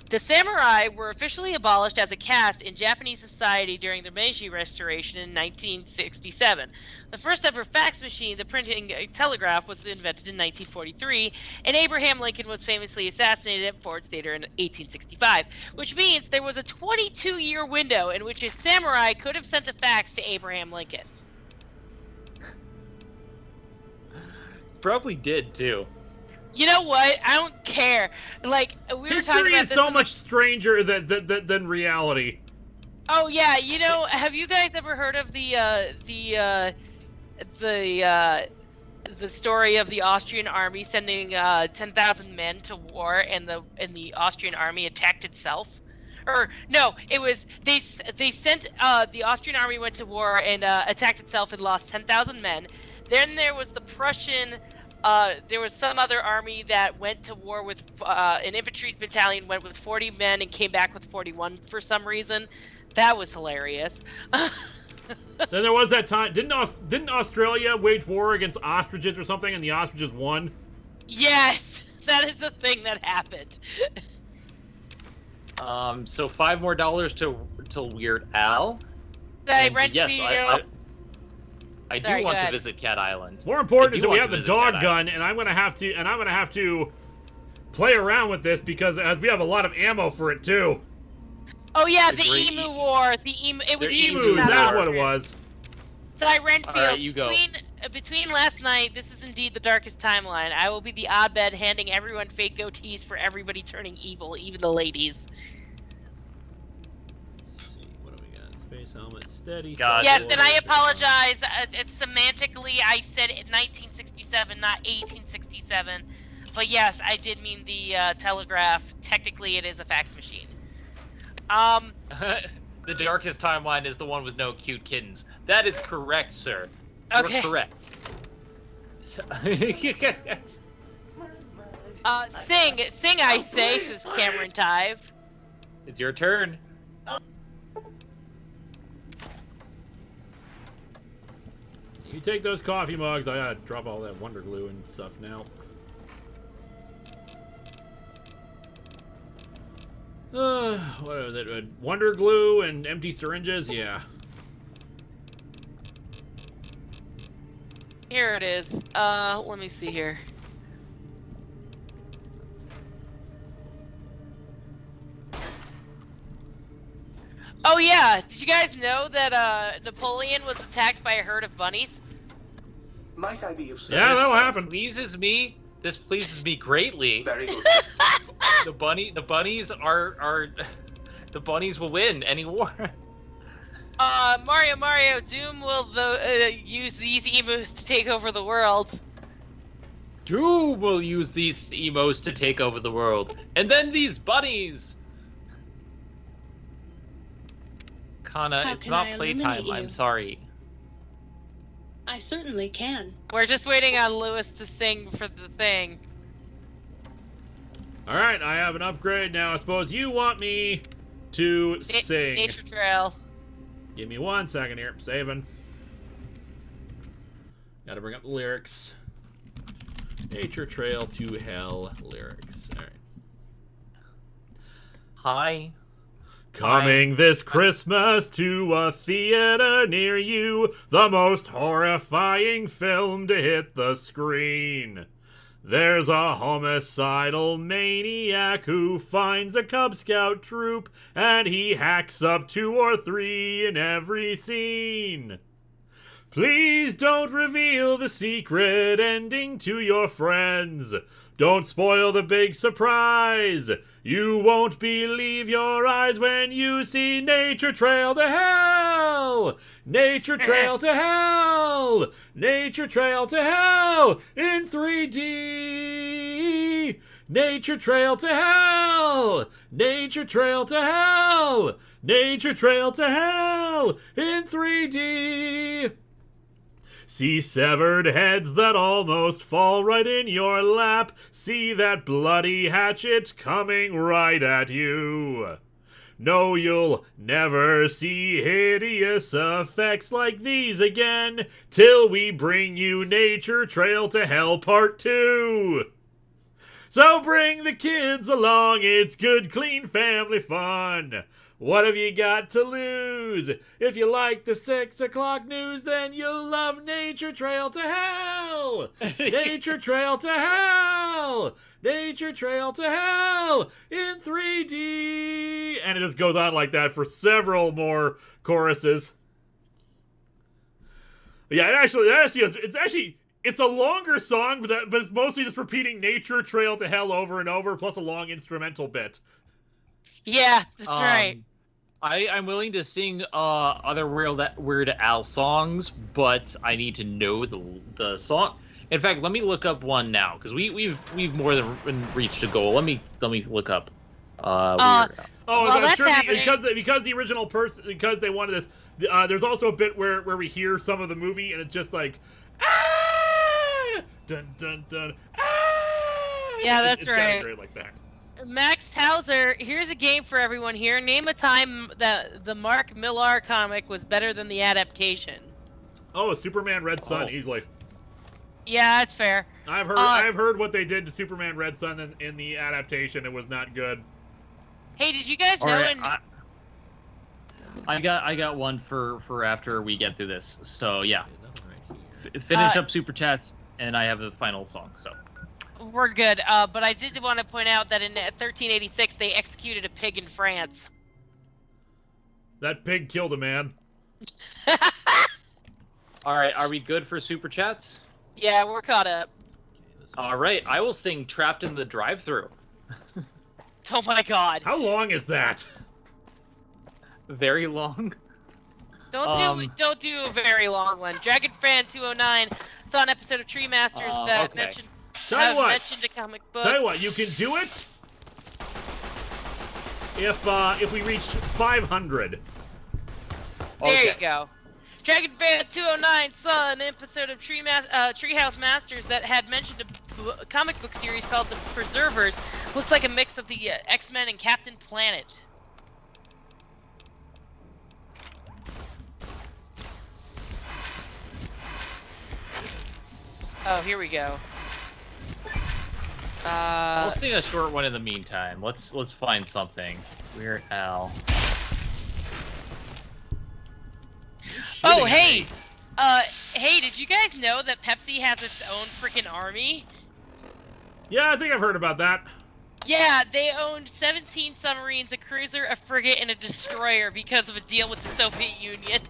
The samurai were officially abolished as a caste in Japanese society during the Meiji Restoration in 1967. The first ever fax machine, the printing telegraph, was invented in 1943, and Abraham Lincoln was famously assassinated at Ford's Theater in 1865, which means there was a 22-year window in which a samurai could have sent a fax to Abraham Lincoln. Probably did, too. You know what? I don't care. Like, we were talking History about is this so in much stranger than reality. Oh yeah, you know, have you guys ever heard of the story of the Austrian army sending 10,000 men to war, and the Austrian army attacked itself? Or no, it was they sent the Austrian army went to war and attacked itself and lost 10,000 men. Then there was the Prussian. There was some other army that went to war with an infantry battalion went with 40 men and came back with 41 for some reason. That was hilarious. Then there was that time. Didn't Australia wage war against ostriches or something, and the ostriches won? Yes, that is the thing that happened. So $5 more to Weird Al. Sorry, And yes, I Sorry, do want go to ahead. visit Cat Island. More important I is do that we want have to the visit dog Cat gun, and I'm gonna have to play around with this because as we have a lot of ammo for it too. Oh yeah, the great emu war. The emu. It was The Emus, Emus, that's war. what it was. Sorry, Renfield. Alright, you go. Between last night, this is indeed the darkest timeline. I will be the Abed handing everyone fake goatees for everybody turning evil, even the ladies. Let's see, what do we got? Space helmet, steady. God, Yes, this and I is- apologize. It's semantically, I said 1967, not 1867. But yes, I did mean the telegraph. Technically, it is a fax machine. The darkest timeline is the one with no cute kittens. That is correct, sir. Okay. You're correct. So- Sing, I say, says Cameron Tive. It's your turn. You take those coffee mugs. I gotta drop all that Wonder Glue and stuff now. What was it? Wonder Glue and empty syringes? Yeah. Here it is. Let me see here. Oh yeah, did you guys know that Napoleon was attacked by a herd of bunnies? Might I be of service? Yeah, that'll sir? happen. Pleases me. This pleases me greatly. Very good. The bunnies are the bunnies will win any war. Mario, Doom will use these emus to take over the world. Doom will use these emos to take over the world, and then these bunnies. Kana, How it's can not I playtime. eliminate I'm you? sorry. I certainly can. We're just waiting on Lewis to sing for the thing. Alright, I have an upgrade now. I suppose you want me to sing. Nature Trail. Give me 1 second here. Saving. Gotta bring up the lyrics. Nature Trail to Hell lyrics. Alright. Hi. Coming this Christmas to a theater near you, the most horrifying film to hit the screen. There's a homicidal maniac who finds a Cub Scout troop, and he hacks up 2 or 3 in every scene. Please don't reveal the secret ending to your friends. Don't spoil the big surprise. You won't believe your eyes when you see Nature Trail to Hell! Nature Trail to Hell! Nature Trail to Hell in 3D! Nature Trail to Hell! Nature Trail to Hell! Nature Trail to Hell in 3D! See severed heads that almost fall right in your lap. See that bloody hatchet coming right at you. No, you'll never see hideous effects like these again till we bring you Nature Trail to Hell Part 2. So bring the kids along, it's good, clean family fun. What have you got to lose? If you like the 6 o'clock news, then you'll love Nature Trail to Hell. Nature Trail to Hell. Nature Trail to Hell in 3D. And it just goes on like that for several more choruses. Yeah, it's a longer song, but it's mostly just repeating Nature Trail to Hell over and over, plus a long instrumental bit. Yeah, that's right. I'm willing to sing other Weird Al songs, but I need to know the song. In fact, let me look up one now because we've more than reached a goal. Let me look up Weird Al. Well, that's happening. because the original person, because they wanted this. There's also a bit where we hear some of the movie and it's just like, ah, dun dun dun, ah. Yeah, that's it's kind right. of great like that. Max Hauser, here's a game for everyone here. Name a time that the Mark Millar comic was better than the adaptation. Oh, Superman Red Sun, easily. Yeah, that's fair. I've heard what they did to Superman Red Sun in the adaptation. It was not good. Hey, did you guys know? Right, I got one for after we get through this. So yeah, finish up super chats, and I have the final song. So. We're good, but I did want to point out that in 1386 they executed a pig in France. That pig killed a man. All right, are we good for super chats? Yeah, we're caught up. All right, I will sing "Trapped in the Drive-Thru." Oh my God! How long is that? Very long. Don't do a very long one. Dragon Fan 209 saw an episode of Tree Masters that mentioned. Mentioned a comic book. Tell you what, you can do it if we reach 500. There you go. Dragon Fan 209 saw an episode of Treehouse Masters that had mentioned a comic book series called The Preservers. Looks like a mix of the X-Men and Captain Planet. Oh, here we go. I'll sing a short one in the meantime. Let's find something. Weird Al. Oh, hey! Hey, did you guys know that Pepsi has its own freaking army? Yeah, I think I've heard about that. Yeah, they owned 17 submarines, a cruiser, a frigate, and a destroyer because of a deal with the Soviet Union.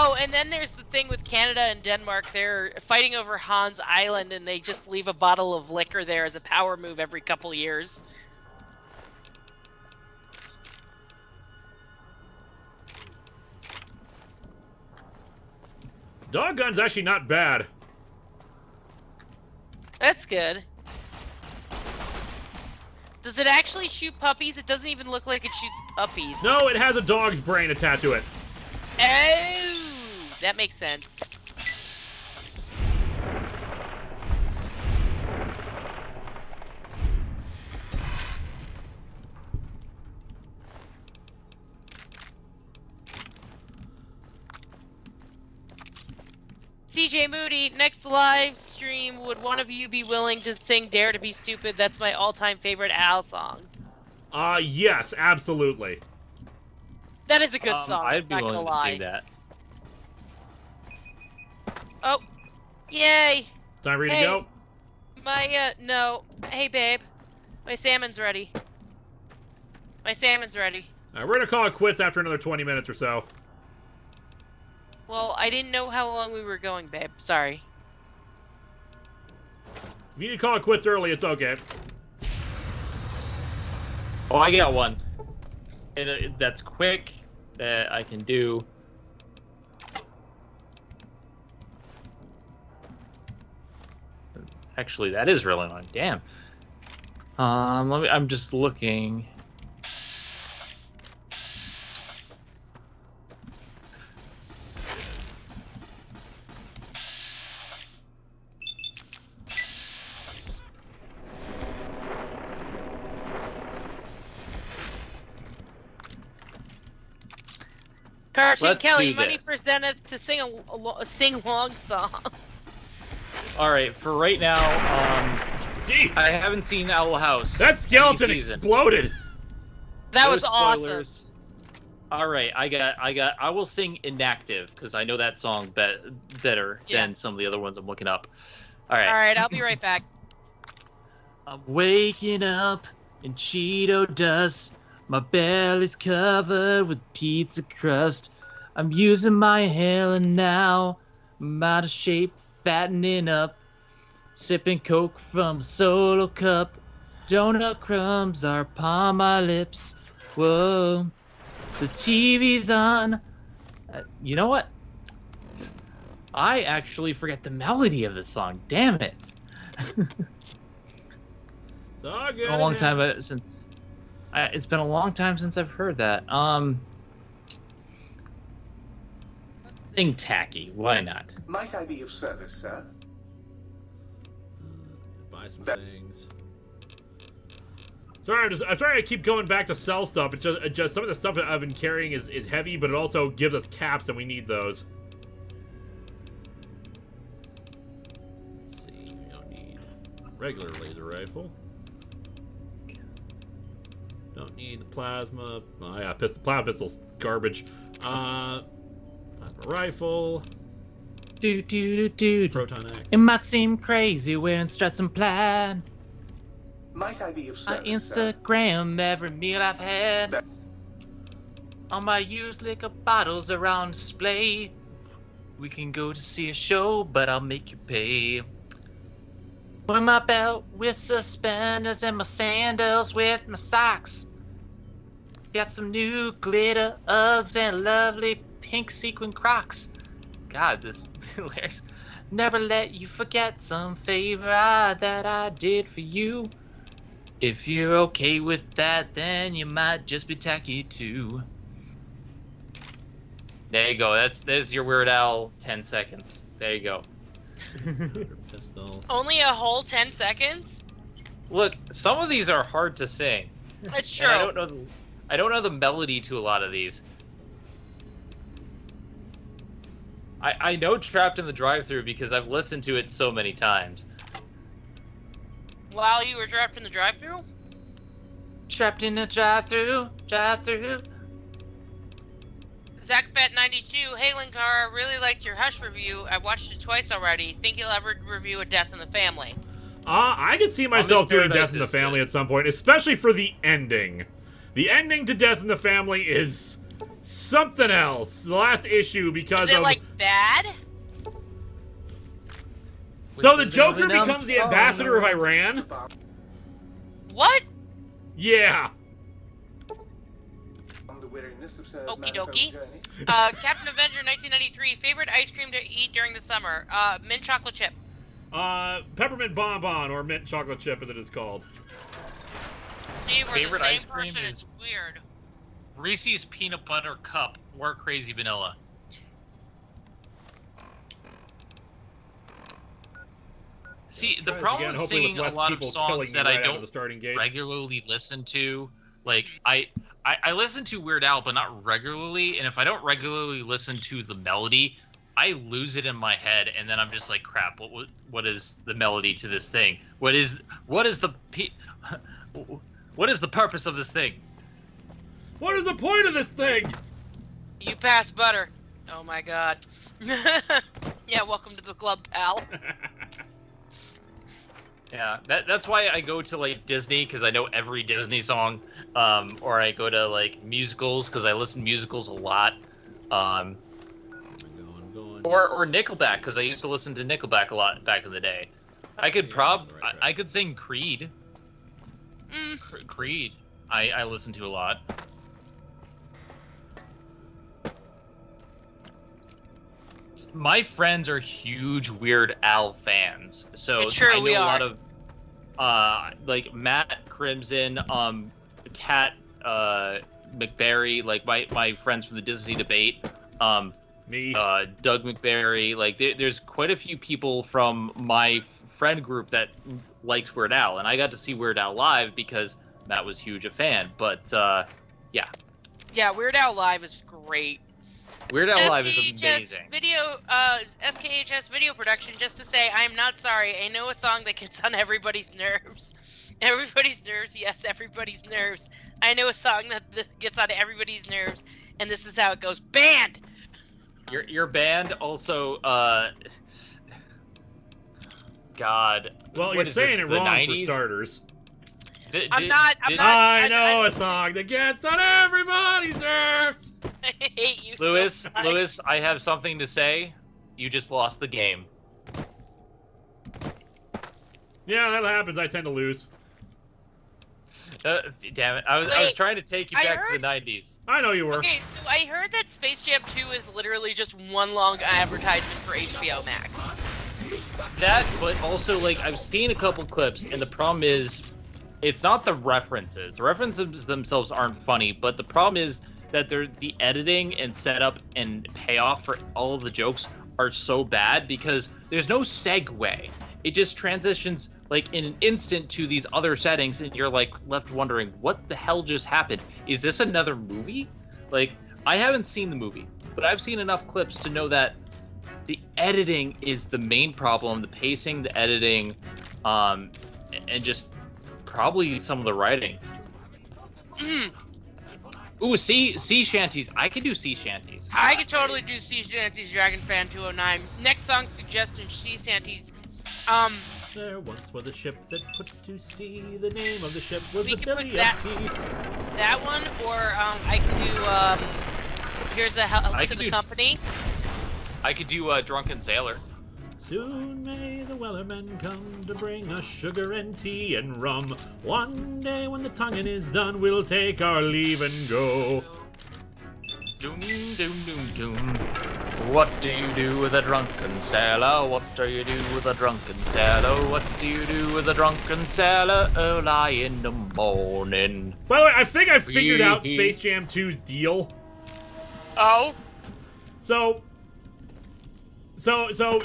Oh, and then there's the thing with Canada and Denmark. They're fighting over Hans Island, and they just leave a bottle of liquor there as a power move every couple years. Dog gun's actually not bad. That's good. Does it actually shoot puppies? It doesn't even look like it shoots puppies. No, it has a dog's brain attached to it. Oh, that makes sense. CJ Moody, next live stream, would one of you be willing to sing Dare to Be Stupid? That's my all-time favorite Al song. Yes, absolutely. That is a good song. I'd be not willing gonna to lie. sing that. Oh, yay! Time for you to Hey. go. My, no. Hey, babe. My salmon's ready. My salmon's ready. All right, we're gonna call it quits after another 20 minutes or so. Well, I didn't know how long we were going, babe. Sorry. If you need to call it quits early, it's okay. Oh, I got one. And that's quick. That I can do. Actually, that is really long. Damn. I'm just looking. Cartoon Let's Kelly, do money this. for Zenith to sing a sing-along song. All right, for right now, Jeez. I haven't seen Owl House. That skeleton any season. exploded. That No was awesome. spoilers. All right, I will sing Inactive because I know that song better Yeah. than some of the other ones I'm looking up. All right. All right, I'll be right back. I'm waking up in Cheeto dust. My belly's covered with pizza crust. I'm using my inhaler now. I'm out of shape, fattening up. Sipping Coke from a solo cup. Donut crumbs are upon my lips. Whoa, the TV's on. You know what? I actually forget the melody of this song. Damn it. It's all good. A long time since it's been a long time since I've heard that. Thing tacky. Why not? Might I be of service, sir? Buy some things. Sorry, I'm sorry I keep going back to sell stuff. It's just some of the stuff that I've been carrying is heavy, but it also gives us caps, and we need those. Let's see, we don't need regular laser rifle. Don't need the plasma. Oh yeah, plasma pistol's garbage. Plasma rifle. Proton X. It might seem crazy wearing struts and plaid. Might I be of I service, sir? Instagram every meal I've had. All my used liquor bottles are on display. We can go to see a show, but I'll make you pay. Wear my belt with suspenders and my sandals with my socks. Got some new glitter Uggs and lovely pink sequin Crocs. God, this lyrics. Never let you forget some favor that I did for you. If you're okay with that, then you might just be tacky too. There you go. There's your Weird Al 10 seconds. There you go. Pistol. Only a whole 10 seconds? Look, some of these are hard to sing. It's And true. I don't know the melody to a lot of these. I know Trapped in the Drive-Thru because I've listened to it so many times. While you were trapped in the drive-thru? Trapped in the drive-thru. ZachBet92, hey Linkara, really liked your Hush review. I watched it twice already. Think you'll ever review A Death in the Family? I could see myself doing Paradise Death in the is Family good. at some point, especially for the ending. The ending to Death in the Family is something else. The last issue because Is it of like bad? so the Joker becomes the ambassador of Iran. What? Yeah. On the weariness of Sir's Okie manifold dokie. journey. Captain Avenger 1993, favorite ice cream to eat during the summer? Mint chocolate chip. Peppermint bonbon or mint chocolate chip as it is called. See, we're Favorite the same ice cream person. is- It's weird. Reese's Peanut Butter Cup or Crazy Vanilla. See, the Guys, problem again, with hopefully singing a less lot of people songs killing that me I right out of don't the starting gate. regularly listen to, like, I listen to Weird Al, but not regularly, and if I don't regularly listen to the melody, I lose it in my head, and then I'm just like, crap, what is the melody to this thing? What is the purpose of this thing? What is the point of this thing? You pass butter. Oh my god. Yeah, welcome to the club, pal. Yeah, that's why I go to like Disney because I know every Disney song, or I go to like musicals because I listen to musicals a lot, I'm going. or Nickelback because I used to listen to Nickelback a lot back in the day. I could Yeah, on the right track. I could sing Creed. Creed, I listen to a lot. My friends are huge Weird Al fans, so It's true, I know we a lot are. of like Matt Crimson, Kat McBarry, like my friends from the Disney debate, Me. Doug McBarry. Like there's quite a few people from my friend group that likes Weird Al, and I got to see Weird Al live because Matt was huge a fan. But yeah. Yeah, Weird Al Live is great. Weird Al Live is SKHS amazing. SKHS video production. Just to say, I'm not sorry. I know a song that gets on everybody's nerves. Everybody's nerves. Yes, everybody's nerves. I know a song that gets on everybody's nerves, and this is how it goes. Banned. Your band also, God. Well, what you're is saying this, it the wrong 90s? for starters. I'm not. I know a song that gets on everybody's nerves. I hate you, Lewis, so much. Lewis, I have something to say. You just lost the game. Yeah, that happens. I tend to lose. Damn it! I was Wait, trying to take you I back to heard- the 90s. I know you were. Okay, so I heard that Space Jam 2 is literally just one long advertisement for HBO Max. That, but also, like, I've seen a couple clips, and the problem is, it's not the references. The references themselves aren't funny, but the problem is that the editing and setup and payoff for all of the jokes are so bad because there's no segue. It just transitions, like, in an instant to these other settings, and you're, like, left wondering, what the hell just happened? Is this another movie? Like, I haven't seen the movie, but I've seen enough clips to know that the editing is the main problem, the pacing, the editing, and just probably some of the writing. Ooh, sea shanties. I could do sea shanties. I could totally do Sea Shanties Dragon Fan 209. Next song suggestion, Sea Shanties. There once was a ship that put to sea. The name of the ship was We the can put Billy that- of Tea. That one, or I can do Here's a Help I to can the do- Company. I could do Drunken Sailor. Soon may the Wellermen come to bring us sugar and tea and rum. One day when the tonguing is done, we'll take our leave and go. Doom, doom, doom, doom. What do you do with a drunken sailor? What do you do with a drunken sailor? What do you do with a drunken sailor early in the morning? By the way, I think I figured out Space Jam 2's deal. Oh. So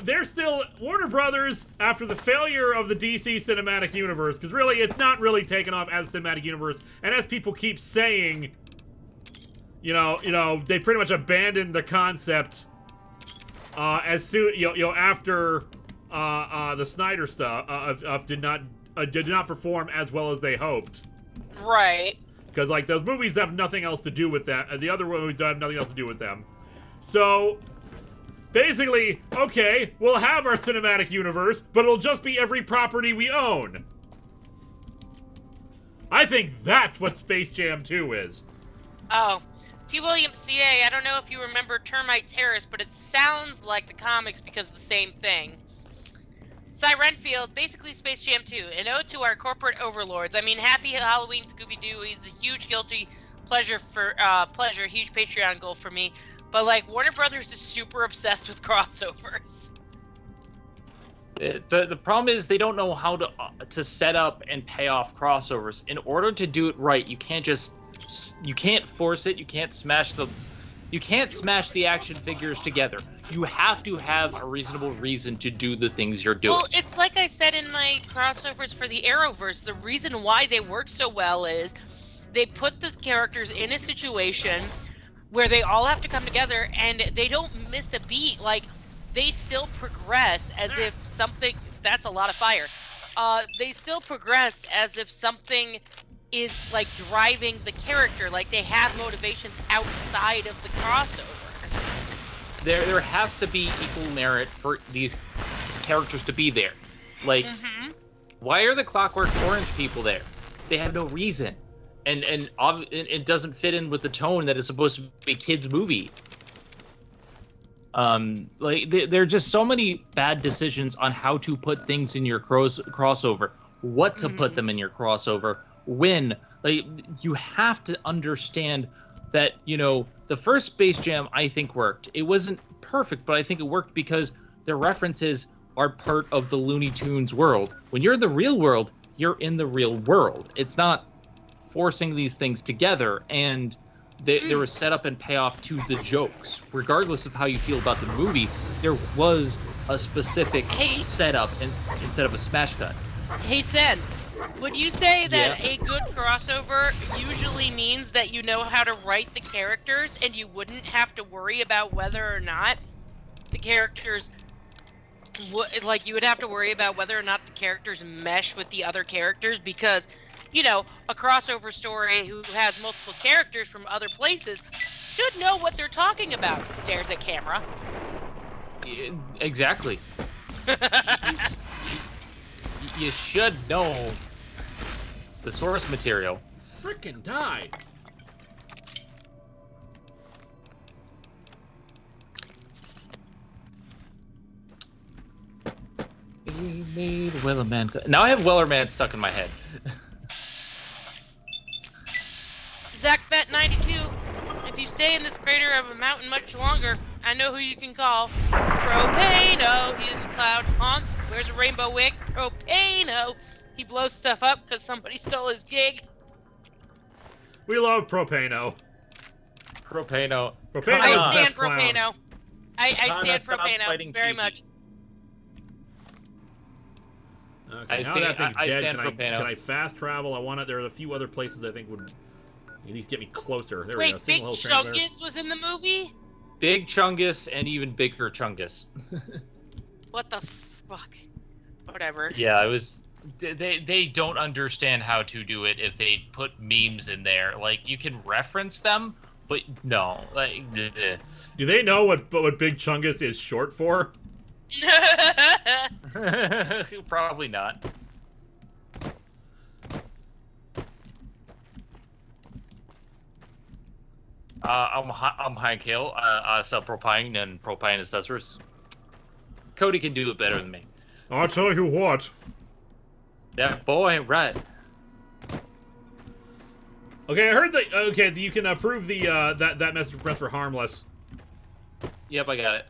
they're still Warner Brothers after the failure of the DC cinematic universe, because really it's not really taken off as a cinematic universe, and as people keep saying, you know, they pretty much abandoned the concept as soon after the Snyder stuff did not perform as well as they hoped. Right. Because, like, those movies have nothing else to do with that. The other movies have nothing else to do with them. So, basically, okay, we'll have our cinematic universe, but it'll just be every property we own. I think that's what Space Jam 2 is. Oh. T. Williams CA, I don't know if you remember Termite Terrace, but it sounds like the comics because of the same thing. Cy Renfield, basically Space Jam 2, an ode to our corporate overlords. I mean, happy Halloween, Scooby-Doo. He's a huge guilty pleasure, huge Patreon goal for me. But, like, Warner Brothers is super obsessed with crossovers. The problem is they don't know how to set up and pay off crossovers. In order to do it right, you can't force it. You can't smash the action figures together. You have to have a reasonable reason to do the things you're doing. Well, it's like I said in my crossovers for the Arrowverse. The reason why they work so well is they put the characters in a situation where they all have to come together and they don't miss a beat. Like, they still progress as if something... That's a lot of fire. They still progress as if something is, like, driving the character. Like, they have motivations outside of the crossover. There has to be equal merit for these characters to be there. Like, why are the Clockwork Orange people there? They have no reason. And it doesn't fit in with the tone that is supposed to be a kids' movie. Like, there are just so many bad decisions on how to put things in your crossover, what to put them in your crossover, when. Like, you have to understand that, you know, the first Space Jam, I think, worked. It wasn't perfect, but I think it worked because the references are part of the Looney Tunes world. When you're in the real world, you're in the real world. It's not forcing these things together, and there was setup and payoff to the jokes. Regardless of how you feel about the movie, there was a specific setup instead of a smash cut. Hey Sen, would you say that Yeah. a good crossover usually means that you know how to write the characters and you wouldn't have to worry about whether or not the characters like you would have to worry about whether or not the characters mesh with the other characters because, you know, a crossover story who has multiple characters from other places should know what they're talking about. Stares at camera. Yeah, exactly. You should know the source material. Frickin' die. We made Wellerman. Now I have Wellerman stuck in my head. ZachBet92, if you stay in this crater of a mountain much longer, I know who you can call. Propano, he is a cloud honk, wears a rainbow wig. Propano, he blows stuff up because somebody stole his gig. We love Propano. Propano. Propano's Come the on. I stand best clown. Propano. I Kana, stand stop fighting Propano very Chibi. much. Okay, I now stand- that thing's I dead, stand can Propano. I fast travel? I want it. There are a few other places I think would at least get me closer. There we go. Wait, Big Single hill transmitter. Chungus was in the movie? Big Chungus and even bigger Chungus. What the fuck? Whatever. Yeah, it was. They don't understand how to do it if they put memes in there. Like you can reference them, but no, like. Bleh. Do they know what Big Chungus is short for? Probably not. I'm Hank Hill. I sell propane and propane accessories. Cody can do it better than me. I'll tell you what. That boy, right? Okay, I heard that. Okay, you can approve the that mess for harmless. Yep, I got it.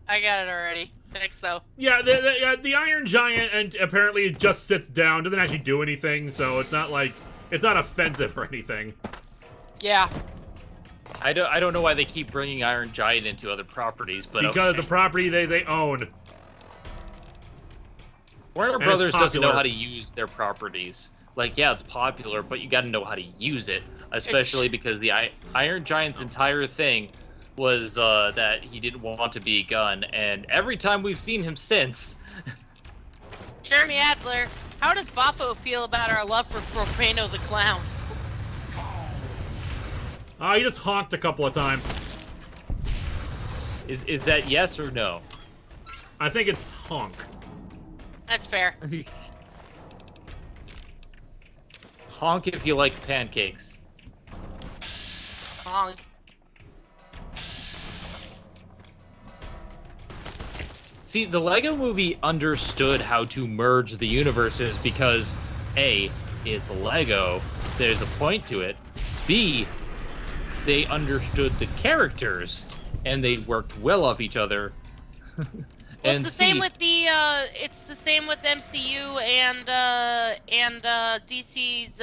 I got it already. Thanks, though. Yeah, the Iron Giant and apparently it just sits down, doesn't actually do anything, so it's not like it's not offensive or anything. Yeah. I don't know why they keep bringing Iron Giant into other properties, but Because okay. the property they own. Warner and Brothers it's doesn't know popular. how to use their properties. Like, yeah, it's popular, but you got to know how to use it, especially because the Iron Giant's entire thing was that he didn't want to be a gun, and every time we've seen him since. Jeremy Adler, how does Bafo feel about our love for Propano the Clown? He just honked a couple of times. Is that yes or no? I think it's honk. That's fair. Honk if you like pancakes. Honk. See, the Lego movie understood how to merge the universes because A, it's Lego, there's a point to it. B, they understood the characters and they worked well off each other. Well, And it's the C, same with the MCU and DC's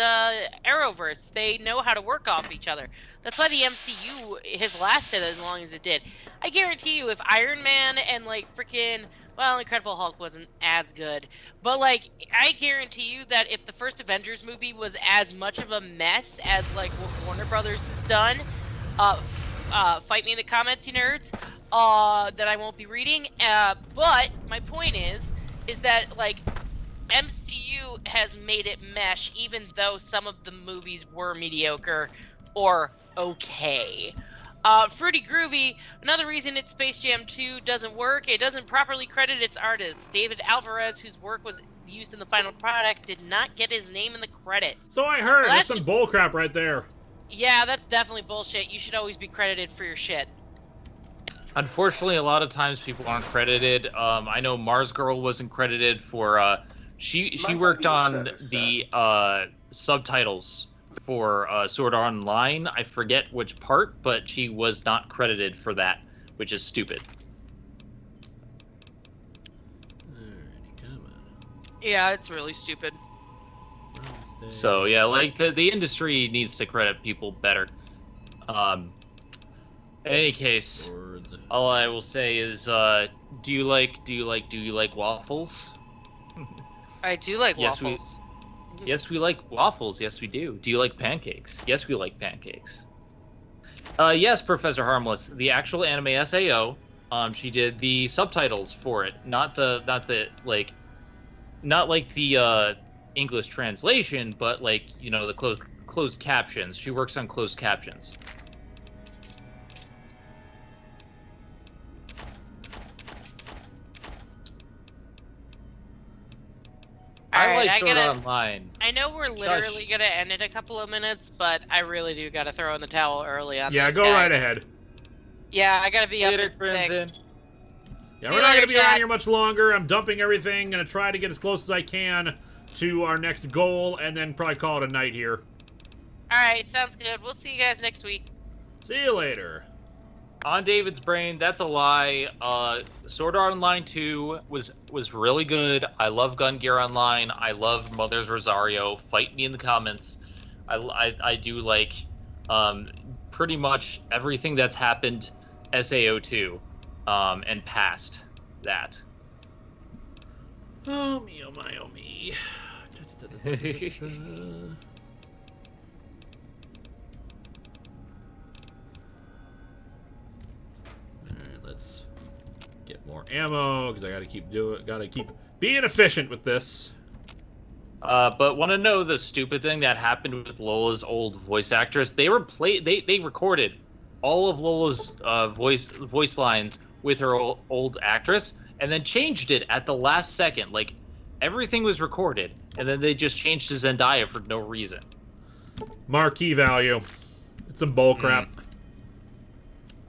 Arrowverse. They know how to work off each other. That's why the MCU has lasted as long as it did. I guarantee you, if Iron Man and like freaking Incredible Hulk wasn't as good, but like I guarantee you that if the first Avengers movie was as much of a mess as like what Warner Brothers has done, fight me in the comments, you nerds. That I won't be reading. But my point is that like MCU has made it mesh, even though some of the movies were mediocre or okay. Fruity Groovy, another reason its Space Jam 2 doesn't work, it doesn't properly credit its artists. David Alvarez, whose work was used in the final product, did not get his name in the credits. So I heard. Well, That's some bullcrap right there. Yeah, that's definitely bullshit. You should always be credited for your shit. unfortunately, a lot of times people aren't credited. I know Mars Girl wasn't credited for. She worked on the subtitles for Sword Art Online. I forget which part, but she was not credited for that, which is stupid. Alrighty, come on. Yeah, it's really stupid. So yeah, like the industry needs to credit people better. In any case, all I will say is, do you like waffles? I do like Yes, waffles. Yes, we like waffles. Yes, we do. Do you like pancakes? Yes, we like pancakes. Yes, Professor Harmless. The actual anime SAO. She did the subtitles for it, not like the English translation, but like the closed captions. She works on closed captions. I like Sword Art Online. I know we're literally gonna end in a couple of minutes, but I really do gotta throw in the towel early on. Yeah, this, go guys. right ahead. Yeah, I gotta be Later, up at Crimson. 6. Yeah, See we're you not later, gonna be chat. around here much longer. I'm dumping everything. Gonna try to get as close as I can to our next goal, and then probably call it a night here. Alright, sounds good. We'll see you guys next week. See you later. On David's brain, that's a lie. Sword Art Online 2 was really good. I love Gun Gear Online. I love Mother's Rosario. Fight me in the comments. I do like pretty much everything that's happened SAO2 and past that. Oh me, oh my, oh me. Alright, let's get more ammo, because I gotta keep being efficient with this. But want to know the stupid thing that happened with Lola's old voice actress? They recorded all of Lola's voice lines with her old actress, and then changed it at the last second. Like, everything was recorded, and then they just changed to Zendaya for no reason. Marquee value. It's some bull crap.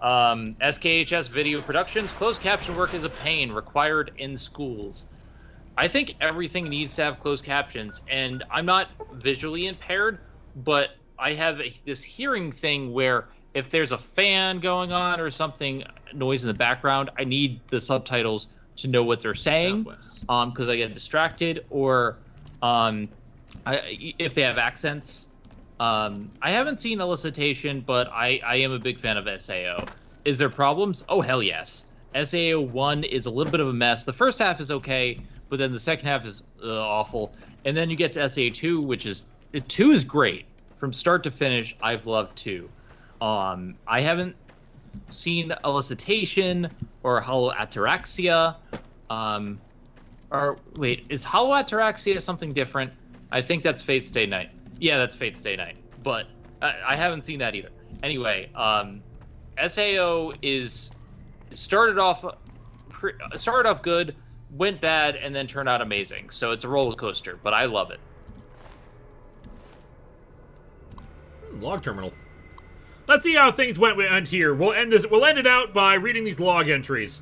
SKHS Video Productions, closed caption work is a pain, required in schools. I think everything needs to have closed captions, and I'm not visually impaired, but I have this hearing thing where if there's a fan going on or something, noise in the background, I need the subtitles to know what they're saying, because I get distracted, or if they have accents. I haven't seen Elicitation, but I am a big fan of SAO. Is there problems? Oh, hell yes. SAO 1 is a little bit of a mess. The first half is okay, but then the second half is awful. And then you get to SAO 2, which is... 2 is great. From start to finish, I've loved 2. I haven't seen Elicitation or Hollow-Ataraxia. Or, wait, is Hollow-Ataraxia something different? I think that's Fate Stay Night. Yeah, that's Fate Stay Night. But I haven't seen that either. Anyway, SAO started off good, went bad, and then turned out amazing. So it's a roller coaster, but I love it. Log terminal. Let's see how things went here. We'll end it out by reading these log entries.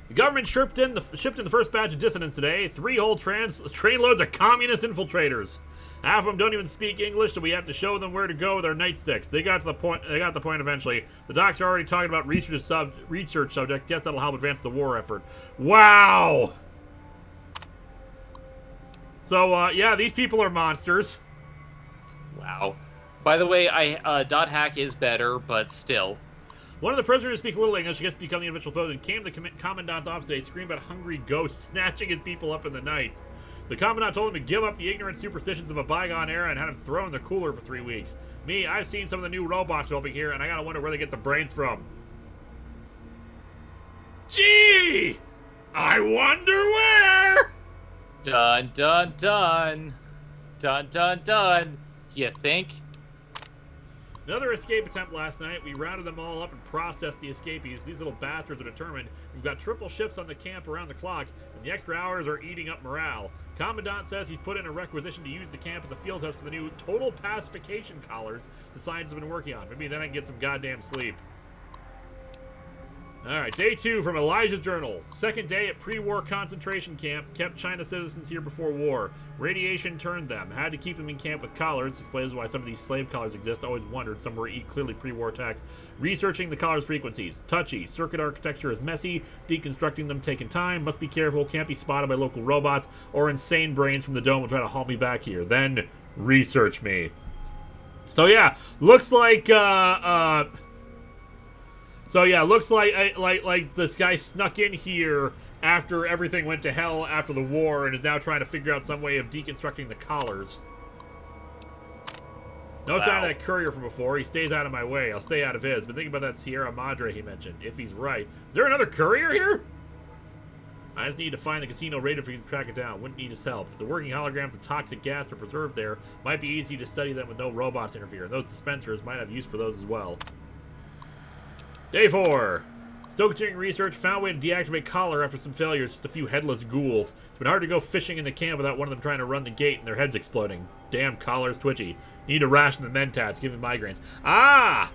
The government shipped in the first batch of dissidents today. 3 whole trainloads of communist infiltrators. Half of them don't even speak English, so we have to show them where to go with our nightsticks. They got the point eventually. The docs are already talking about research subjects. Guess that'll help advance the war effort. Wow. So yeah, these people are monsters. Wow. By the way, dot hack is better, but still. One of the prisoners speaks a little English, I guess, to become the official president, came to the commandant's office today, screamed about hungry ghosts snatching his people up in the night. The commandant told him to give up the ignorant superstitions of a bygone era and had him thrown in the cooler for 3 weeks. Me, I've seen some of the new robots developing here, and I gotta wonder where they get the brains from. Gee! I wonder where! Dun, dun, dun. Dun, dun, dun. You think? Another escape attempt last night. We rounded them all up and processed the escapees. These little bastards are determined. We've got triple shifts on the camp around the clock, and the extra hours are eating up morale. Commandant says he's put in a requisition to use the camp as a field test for the new total pacification collars the scientists have been working on. Maybe then I can get some goddamn sleep. Alright, day 2 from Elijah's Journal. Second day at pre-war concentration camp. Kept China citizens here before war. Radiation turned them. Had to keep them in camp with collars. Explains why some of these slave collars exist. Always wondered. Some were clearly pre-war tech. Researching the collars' frequencies. Touchy. Circuit architecture is messy. Deconstructing them taking time. Must be careful. Can't be spotted by local robots. Or insane brains from the dome will try to haul me back here. Then research me. So yeah, looks like looks like this guy snuck in here after everything went to hell after the war and is now trying to figure out some way of deconstructing the collars. No sign of that courier from before. He stays out of my way. I'll stay out of his. But think about that Sierra Madre he mentioned. If he's right. Is there another courier here? I just need to find the casino rated for you to track it down. Wouldn't need his help. If the working holograms of toxic gas are preserved there, might be easy to study them with no robots interfere. Those dispensers might have use for those as well. Day 4. Still continuing research. Found a way to deactivate collar after some failures. Just a few headless ghouls. It's been hard to go fishing in the camp without one of them trying to run the gate and their heads exploding. Damn, collar's twitchy. Need to ration the mentats. Give me migraines. Ah!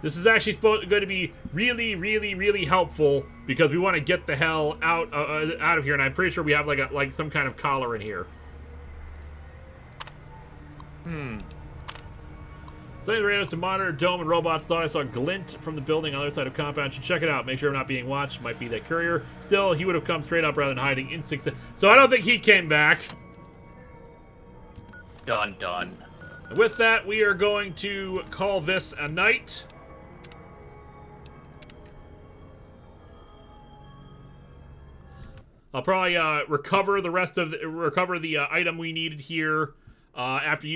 This is actually going to be really, really, really helpful because we want to get the hell out of here, and I'm pretty sure we have like some kind of collar in here. Studying the radios to monitor dome and robots. Thought I saw a glint from the building on the other side of compound. Should check it out. Make sure I'm not being watched. Might be that courier. Still, he would have come straight up rather than hiding in 6. So I don't think he came back. Dun dun. And with that, we are going to call this a night. I'll probably recover the item we needed here after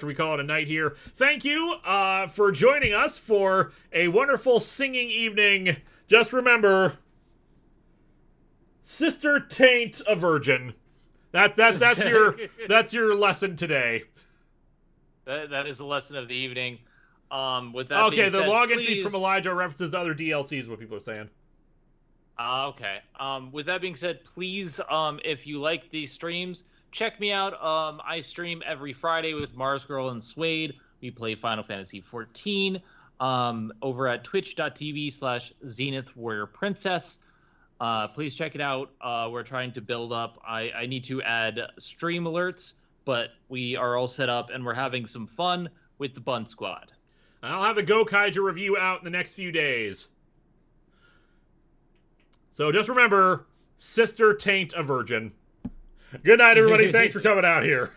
we call it a night here. Thank you for joining us for a wonderful singing evening. Just remember, Sister Taint a virgin. That's your lesson today. That is the lesson of the evening. With that being okay, the said, log please... entries from Elijah are references to other DLCs. Is what people are saying. Okay. With that being said, please, if you like these streams, check me out. I stream every Friday with Mars Girl and Suede. We play Final Fantasy XIV over at twitch.tv/Zenith Warrior Princess. Please check it out. We're trying to build up. I need to add stream alerts, but we are all set up and we're having some fun with the Bun Squad. I'll have the Gokaiger review out in the next few days. So just remember, Sister Taint a virgin. Good night, everybody. Thanks for coming out here.